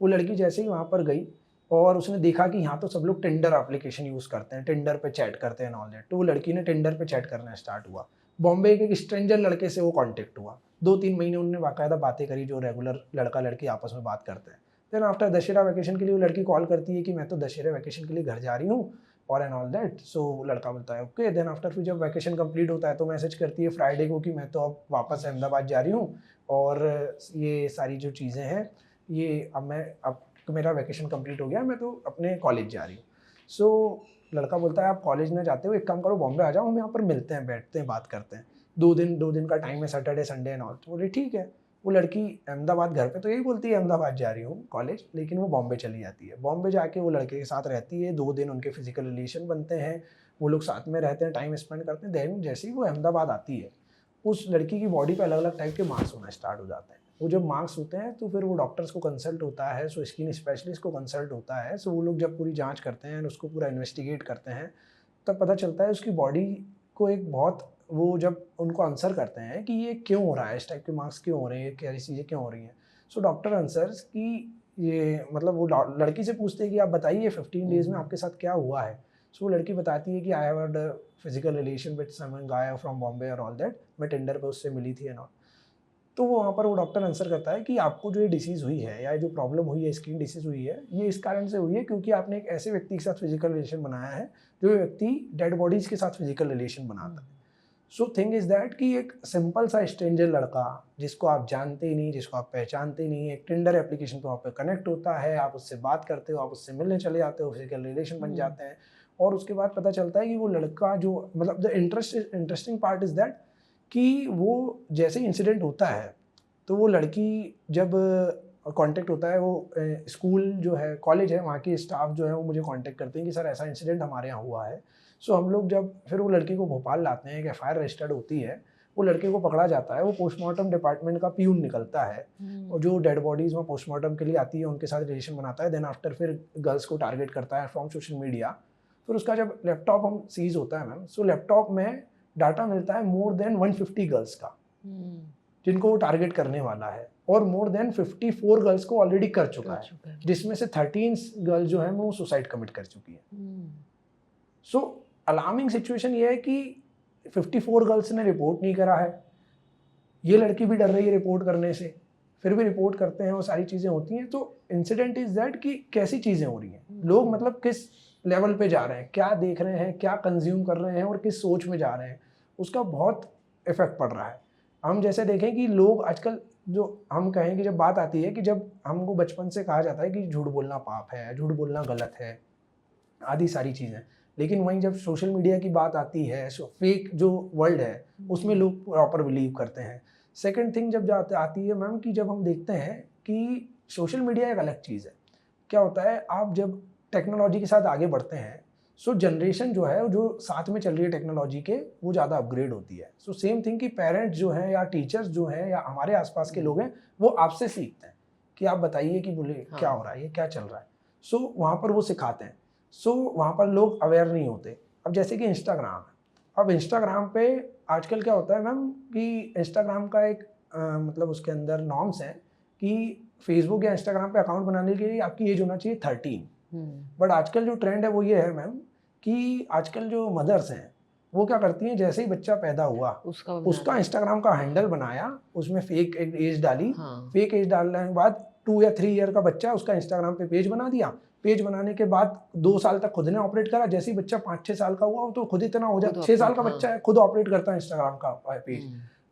वो लड़की जैसे ही वहाँ पर गई और उसने देखा कि यहाँ तो सब लोग टिंडर एप्लीकेशन यूज़ करते हैं, टिंडर पे चैट करते हैं ऑल दैट, तो वो लड़की ने टिंडर पे चैट करना स्टार्ट हुआ। बॉम्बे के एक स्ट्रेंजर लड़के से वो कांटेक्ट हुआ, 2-3 महीने उन्होंने बाकायदा बातें करी, जो रेगुलर लड़का लड़की आपस में बात करते हैं। देन आफ्टर दशहरा वैकेशन के लिए वो लड़की कॉल करती है कि मैं तो दशहरा वैकेशन के लिए घर जा रही हूँ और एंड ऑल दैट। सो लड़का बोलता है ओके। देन आफ्टर फिर जब वैकेशन कंप्लीट होता है तो मैसेज करती है फ्राइडे को कि मैं तो अब वापस अहमदाबाद जा रही हूँ और ये सारी जो चीज़ें हैं ये अब मेरा वैकेशन कंप्लीट हो गया, मैं तो अपने कॉलेज जा रही हूँ। सो लड़का बोलता है आप कॉलेज में जाते हो, एक काम करो बॉम्बे आ जाओ, हम यहाँ पर मिलते हैं, बैठते हैं, बात करते हैं, 2 दिन का टाइम है, सैटरडे संडे एंड ऑल। तो बोले ठीक है। वो लड़की अहमदाबाद घर पे तो यही बोलती है अहमदाबाद जा रही हूँ कॉलेज, लेकिन वो बॉम्बे चली जाती है। बॉम्बे जाके वो लड़के के साथ रहती है, 2 दिन उनके फिजिकल रिलेशन बनते हैं, वो लोग साथ में रहते हैं, टाइम स्पेंड करते हैं। देन जैसे ही वो अहमदाबाद आती है, उस लड़की की बॉडी पे अलग अलग टाइप के मार्क्स होना स्टार्ट हो जाते हैं। वो जब मार्क्स होते हैं तो फिर वो डॉक्टर्स को कंसल्ट होता है, सो स्किन स्पेशलिस्ट को कंसल्ट होता है। सो वो लोग जब पूरी जांच करते हैं, उसको पूरा इन्वेस्टिगेट करते हैं, तब पता चलता है उसकी बॉडी को एक बहुत वो जब उनको आंसर करते हैं कि ये क्यों हो रहा है, इस टाइप के मार्क्स क्यों हो रहे हैं, क्या चीज़ें क्यों हो रही हैं, सो डॉक्टर आंसर्स कि ये मतलब वो लड़की से पूछते हैं कि आप बताइए 15 डेज में आपके साथ क्या हुआ है। सो वो लड़की बताती है कि I have had a physical relation with some guy from Bombay और ऑल दैट, मैं टिंडर पे उससे मिली थी एंड ऑल। तो वो वहाँ पर वो डॉक्टर आंसर करता है कि आपको जो ये डिसीज़ हुई है या जो प्रॉब्लम हुई है, स्किन डिसीज़ हुई है, ये इस कारण से हुई है क्योंकि आपने एक ऐसे व्यक्ति के साथ फिजिकल रिलेशन बनाया है जो व्यक्ति डेड बॉडीज़ के साथ फिजिकल रिलेशन बनाता है। सो थिंग इज़ दैट कि एक सिंपल सा स्ट्रेंजर लड़का जिसको आप जानते ही नहीं, जिसको आप पहचानते ही नहीं, एक टिंडर एप्लीकेशन पे आप पे कनेक्ट होता है, आप उससे बात करते हो, आप उससे मिलने चले जाते हो, फिजिकल रिलेशन बन जाते हैं और उसके बाद पता चलता है कि वो लड़का जो मतलब the interesting part is that कि वो जैसे ही इंसिडेंट होता है तो वो लड़की जब कांटेक्ट होता है, वो स्कूल जो है, कॉलेज है, वहाँ के स्टाफ जो है वो मुझे कांटेक्ट करते हैं कि सर ऐसा इंसिडेंट हमारे यहाँ हुआ है। सो हम लोग जब फिर वो लड़की को भोपाल लाते हैं, एक एफआईआर रजिस्टर्ड होती है, वो लड़के को पकड़ा जाता है, वो पोस्टमार्टम डिपार्टमेंट का पियून निकलता है और जो डेड बॉडीज़ में पोस्टमार्टम के लिए आती है उनके साथ रिलेशन बनाता है। देन आफ्टर फिर गर्ल्स को टारगेट करता है फ्रॉम सोशल मीडिया। फिर उसका जब लैपटॉप हम सीज होता है मैम, सो लैपटॉप में डाटा मिलता है मोर देन 150 गर्ल्स का जिनको वो टारगेट करने वाला है और मोर देन 54 गर्ल्स को ऑलरेडी कर चुका है, जिसमें से 13 गर्ल्स जो है वो सुसाइड कमिट कर चुकी है। सो अलार्मिंग सिचुएशन ये है कि 54 गर्ल्स ने रिपोर्ट नहीं करा है, ये लड़की भी डर रही है रिपोर्ट करने से, फिर भी रिपोर्ट करते हैं, वो सारी चीज़ें होती हैं। तो इंसिडेंट इज दैट कि कैसी चीज़ें हो रही हैं, लोग मतलब किस लेवल पे जा रहे हैं, क्या देख रहे हैं, क्या कंज्यूम कर रहे हैं और किस सोच में जा रहे हैं, उसका बहुत इफेक्ट पड़ रहा है। हम जैसे देखें कि लोग आजकल जो हम कहें कि जब बात आती है कि जब हमको बचपन से कहा जाता है कि झूठ बोलना पाप है, झूठ बोलना गलत है, आदि सारी चीज़ें, लेकिन वहीं जब सोशल मीडिया की बात आती है, फेक जो वर्ल्ड है उसमें लोग प्रॉपर बिलीव करते हैं। सेकंड थिंग जब आती है मैम कि जब हम देखते हैं कि सोशल मीडिया एक अलग चीज़ है। क्या होता है, आप जब टेक्नोलॉजी के साथ आगे बढ़ते हैं, सो जनरेशन जो है जो साथ में चल रही है टेक्नोलॉजी के, वो ज़्यादा अपग्रेड होती है। सो सेम थिंग कि पेरेंट्स जो हैं या टीचर्स जो हैं या हमारे आसपास के लोग हैं, वो आपसे सीखते हैं कि आप बताइए कि बोले क्या हो रहा है, ये क्या चल रहा है। सो वहाँ पर वो सिखाते हैं। सो वहाँ पर लोग अवेयर नहीं होते। अब जैसे कि इंस्टाग्राम है, अब इंस्टाग्राम पे आजकल क्या होता है मैम कि इंस्टाग्राम का एक मतलब उसके अंदर नॉर्म्स हैं कि फेसबुक या इंस्टाग्राम पे अकाउंट बनाने के लिए आपकी एज होना चाहिए 13। बट आजकल जो ट्रेंड है वो ये है मैम कि आजकल जो मदर्स हैं वो क्या करती हैं, जैसे ही बच्चा पैदा हुआ उसका इंस्टाग्राम का हैंडल बनाया, उसमें फेक एज डाली, फेक एज डालने के बाद 2 या 3 ईयर का बच्चा उसका इंस्टाग्राम पे पेज बना दिया। पेज बनाने के बाद 2 साल तक खुद ने ऑपरेट करा, जैसे ही बच्चा 5-6 साल का हुआ तो खुद इतना हो जाता, 6 साल का बच्चा है खुद ऑपरेट करता है इंस्टाग्राम का पेज।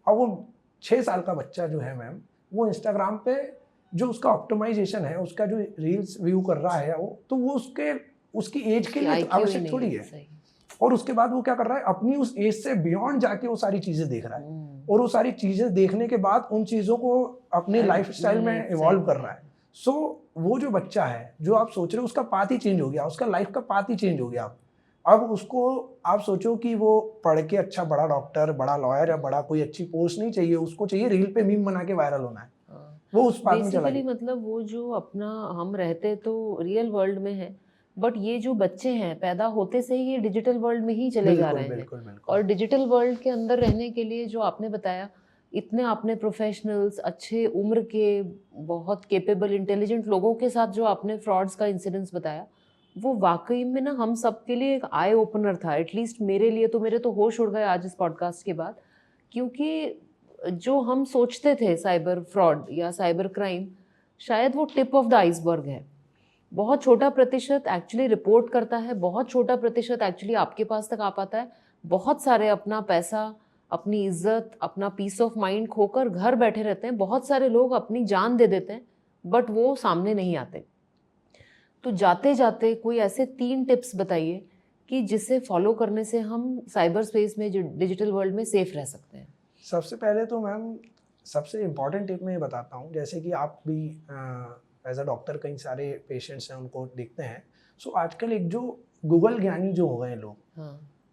अब वो 6 साल का बच्चा जो है मैम, वो इंस्टाग्राम पे जो उसका ऑप्टिमाइजेशन है, उसका जो रील्स व्यू कर रहा है वो, तो वो उसकी एज के लिए आवश्यक थोड़ी है। और उसके बाद वो क्या कर रहा है, अपनी उस एज से बियॉन्ड जाके वो सारी चीजें देख रहा है और वो सारी चीजें देखने के बाद उन चीजों को अपने लाइफस्टाइल में इवॉल्व कर रहा है। सो वो जो बच्चा है जो आप सोच रहे हो उसका पाथ ही चेंज हो गया, उसका लाइफ का पाथ ही चेंज हो गया। अब उसको आप सोचो कि वो पढ़ के अच्छा बड़ा डॉक्टर, बड़ा लॉयर या बड़ा कोई अच्छी पोस्ट नहीं चाहिए, उसको चाहिए रील पे मीम बना के वायरल होना है। वो उस पाथ में चला गया। मतलब वो जो अपना हम रहते तो रियल वर्ल्ड में है, बट ये जो बच्चे हैं पैदा होते से ही ये डिजिटल वर्ल्ड में ही चले जा रहे हैं। और डिजिटल वर्ल्ड के अंदर रहने के लिए जो आपने बताया, इतने आपने प्रोफेशनल्स, अच्छे उम्र के, बहुत केपेबल, इंटेलिजेंट लोगों के साथ जो आपने फ्रॉड्स का इंसिडेंस बताया, वो वाकई में ना हम सबके लिए एक आई ओपनर था। एटलीस्ट मेरे लिए तो, मेरे तो होश उड़ गए आज इस पॉडकास्ट के बाद, क्योंकि जो हम सोचते थे साइबर फ्रॉड या साइबर क्राइम, शायद वो टिप ऑफ द आइसबर्ग है। बहुत छोटा प्रतिशत एक्चुअली रिपोर्ट करता है, बहुत छोटा प्रतिशत एक्चुअली आपके पास तक आ पाता है। बहुत सारे अपना पैसा, अपनी इज्जत, अपना पीस ऑफ माइंड खोकर घर बैठे रहते हैं। बहुत सारे लोग अपनी जान दे देते हैं बट वो सामने नहीं आते। तो जाते जाते कोई ऐसे 3 टिप्स बताइए कि जिसे फॉलो करने से हम साइबर स्पेस में, जो डिजिटल वर्ल्ड में, सेफ रह सकते हैं। सबसे पहले तो मैम सबसे इम्पॉर्टेंट टिप मैं ये बताता हूँ, जैसे कि आप भी एज अ डॉक्टर कई सारे पेशेंट्स हैं उनको देखते हैं। सो आजकल एक जो गूगल ज्ञानी जो हो गए लोग,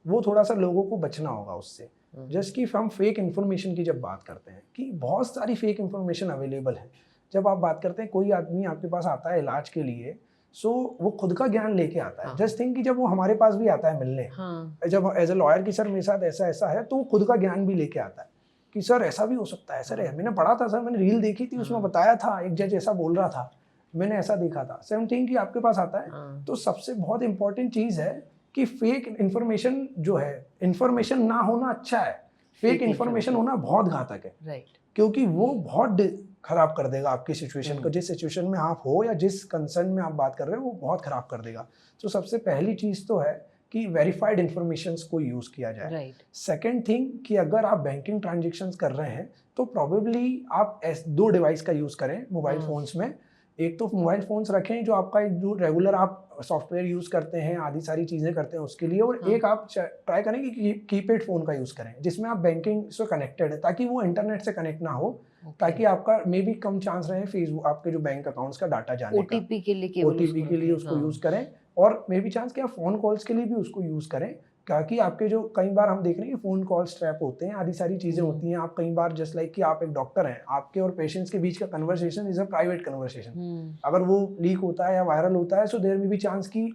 वो थोड़ा सा लोगों को बचना होगा उससे। जस्ट कि हम फेक इन्फॉर्मेशन की जब बात करते हैं कि बहुत सारी फेक इन्फॉर्मेशन अवेलेबल है। जब आप बात करते हैं, कोई आदमी आपके पास आता है इलाज के लिए, सो वो खुद का ज्ञान लेके आता है। हाँ। जस्ट थिंक कि जब वो हमारे पास भी आता है मिलने, जब एज अ लॉयर की सर मेरे साथ ऐसा ऐसा है, तो वो खुद का ज्ञान भी लेके आता है कि सर ऐसा भी हो सकता है, सर मैंने पढ़ा था, सर मैंने रील देखी थी, उसमें बताया था, एक जज ऐसा बोल रहा था, मैंने ऐसा देखा था। सेम थिंग कि आपके पास आता है। तो सबसे बहुत इंपॉर्टेंट चीज़ है कि फेक इन्फॉर्मेशन जो है, इन्फॉर्मेशन ना होना अच्छा है, फेक इन्फॉर्मेशन होना बहुत घातक है। राइट। क्योंकि वो बहुत खराब कर देगा आपकी सिचुएशन को, जिस सिचुएशन में आप हो या जिस कंसर्न में आप बात कर रहे हो, वो बहुत खराब कर देगा। तो सबसे पहली चीज़ तो है कि वेरीफाइड इन्फॉर्मेशंस को यूज़ किया जाए। राइट। सेकेंड थिंग कि अगर आप बैंकिंग ट्रांजेक्शन्स कर रहे हैं तो प्रॉबेबली आप 2 डिवाइस का यूज़ करें मोबाइल फ़ोन्स में। एक तो मोबाइल फ़ोन्स रखें जो आपका एक जो रेगुलर आप सॉफ्टवेयर यूज़ करते हैं, आदि सारी चीज़ें करते हैं उसके लिए, और एक आप ट्राई करें कि कीपैड फ़ोन का यूज़ करें जिसमें आप बैंकिंग से कनेक्टेड है, ताकि वो इंटरनेट से कनेक्ट ना हो, ताकि आपका मे बी कम चांस रहे फेसबुक आपके जो बैंक अकाउंट्स का डाटा जाने का। ओटीपी के लिए केवल ओटीपी के लिए उसको यूज़ करें, और मे बी चांस कि आप फ़ोन कॉल्स के लिए भी उसको यूज़ करें, ताकि आपके जो कई बार हम देख रहे हैं कि फ़ोन कॉल्स ट्रैप होते हैं, आदि सारी चीज़ें होती हैं। आप कई बार जस्ट लाइक कि आप एक डॉक्टर हैं, आपके और पेशेंट्स के बीच का conversation is a private conversation, अगर वो लीक होता है या वायरल होता है, सो देयर में भी चांस कि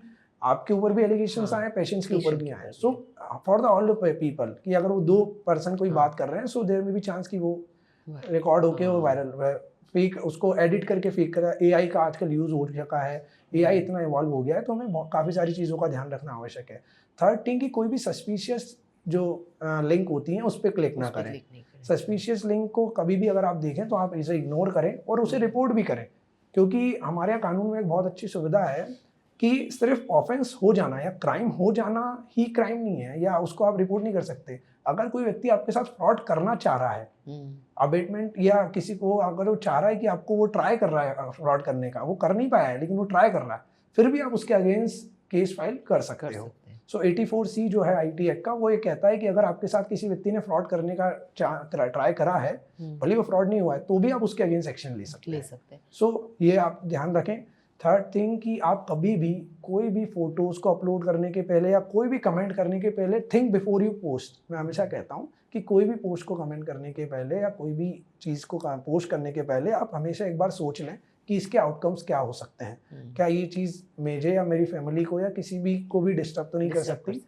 आपके ऊपर भी एलिगेशंस आए, पेशेंट्स के ऊपर भी आए। So for the all people कि अगर वो 2 पर्सन कोई बात कर रहे हैं, सो देयर में भी चांस कि वो रिकॉर्ड होके वो वायरल फेक उसको एडिट करके फेक करा। एआई का आजकल यूज़ हो चुका है, एआई इतना इवॉल्व हो गया है, तो हमें काफ़ी सारी चीज़ों का ध्यान रखना आवश्यक है। थर्ड थिंग कि कोई भी सस्पिशियस जो लिंक होती हैं उस पर क्लिक ना करें। सस्पिशियस लिंक को कभी भी अगर आप देखें तो आप इसे इग्नोर करें और उसे रिपोर्ट भी करें, क्योंकि हमारे यहाँ कानून में एक बहुत अच्छी सुविधा है कि सिर्फ ऑफेंस हो जाना या क्राइम हो जाना ही क्राइम नहीं है, या उसको आप रिपोर्ट नहीं कर सकते। अगर कोई व्यक्ति आपके साथ फ्रॉड करना चाह रहा है, अबेटमेंट या किसी को अगर वो चाह रहा है कि आपको वो ट्राई कर रहा है फ्रॉड करने का, वो कर नहीं पाया है लेकिन वो ट्राई कर रहा है, फिर भी आप उसके अगेंस्ट केस फाइल कर सकते हो। सो 84C जो है आईटी एक्ट का, वो ये कहता है कि अगर आपके साथ किसी व्यक्ति ने फ्रॉड करने का ट्राई करा है, भले वो फ्रॉड नहीं हुआ है, तो भी आप उसके अगेंस्ट एक्शन ले सकते हैं। सो ये आप ध्यान रखें। थर्ड थिंग कि आप कभी भी कोई भी फोटोज़ को अपलोड करने के पहले या कोई भी कमेंट करने के पहले थिंक बिफोर यू पोस्ट। मैं हमेशा कहता हूँ कि कोई भी पोस्ट को कमेंट करने के पहले या कोई भी चीज़ को पोस्ट करने के पहले आप हमेशा एक बार सोच लें कि इसके आउटकम्स क्या हो सकते हैं। क्या ये चीज़ मुझे या मेरी फैमिली को या किसी भी को भी डिस्टर्ब तो नहीं कर सकती।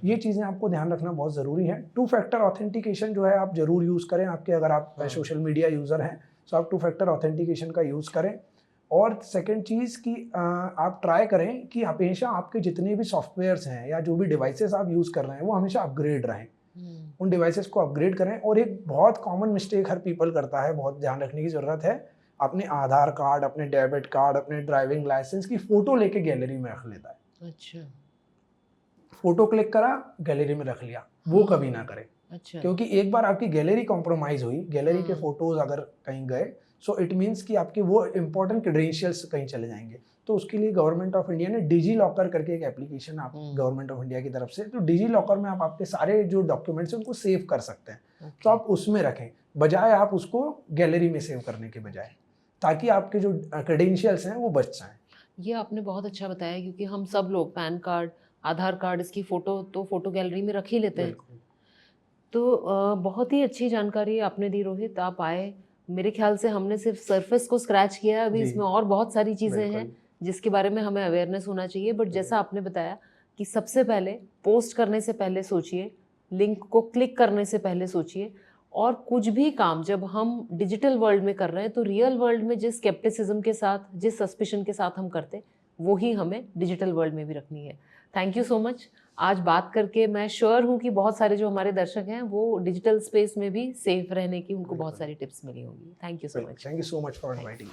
ये चीज़ें आपको ध्यान रखना बहुत ज़रूरी है। 2 फैक्टर ऑथेंटिकेशन जो है आप ज़रूर यूज़ करें। आपके अगर आप सोशल मीडिया यूज़र हैं तो आप 2 फैक्टर ऑथेंटिकेशन का यूज़ करें। और सेकंड चीज़ कि आप ट्राई करें कि हमेशा आपके जितने भी सॉफ्टवेयर्स हैं या जो भी डिवाइसेस आप यूज़ कर रहे हैं वो हमेशा अपग्रेड रहें। उन डिवाइसेस को अपग्रेड करें। और एक बहुत कॉमन मिस्टेक हर पीपल करता है, बहुत ध्यान रखने की ज़रूरत है, अपने आधार कार्ड, अपने डेबिट कार्ड, अपने ड्राइविंग लाइसेंस की फ़ोटो लेके गैलरी में रख लेता है। अच्छा। फ़ोटो क्लिक करा, गैलरी में रख लिया, वो कभी ना करें। अच्छा। क्योंकि एक बार आपकी गैलरी कॉम्प्रोमाइज़ हुई, गैलरी के फ़ोटोज़ अगर कहीं गए, सो इट मीन्स कि आपके वो इंपॉर्टेंट क्रेडेंशियल्स कहीं चले जाएंगे। तो उसके लिए गवर्नमेंट ऑफ इंडिया ने डिजी लॉकर करके एक एप्लीकेशन आप गवर्नमेंट ऑफ इंडिया की तरफ से, तो डिजी लॉकर में आप आपके सारे जो डॉक्यूमेंट्स हैं उनको सेव कर सकते हैं। तो आप उसमें रखें, बजाय आप उसको गैलरी में सेव करने के बजाय, ताकि आपके जो क्रेडेंशियल्स हैं वो बच जाएं। ये आपने बहुत अच्छा बताया, क्योंकि हम सब लोग पैन कार्ड, आधार कार्ड, इसकी फ़ोटो गैलरी में रख ही लेते हैं। तो बहुत ही अच्छी जानकारी आपने दी रोहित। आप आए, मेरे ख्याल से हमने सिर्फ सरफेस को स्क्रैच किया है, अभी इसमें और बहुत सारी चीज़ें हैं जिसके बारे में हमें अवेयरनेस होना चाहिए। बट जैसा आपने बताया कि सबसे पहले पोस्ट करने से पहले सोचिए, लिंक को क्लिक करने से पहले सोचिए, और कुछ भी काम जब हम डिजिटल वर्ल्ड में कर रहे हैं तो रियल वर्ल्ड में जिस स्केप्टिसिज्म के साथ, जिस सस्पिशन के साथ हम करते, वो ही हमें डिजिटल वर्ल्ड में भी रखनी है। Thank you so much. आज बात करके मैं श्योर हूँ कि बहुत सारे जो हमारे दर्शक हैं वो डिजिटल स्पेस में भी सेफ रहने की उनको बहुत सारी टिप्स मिली होंगी। Thank you so much. Thank you so much for inviting.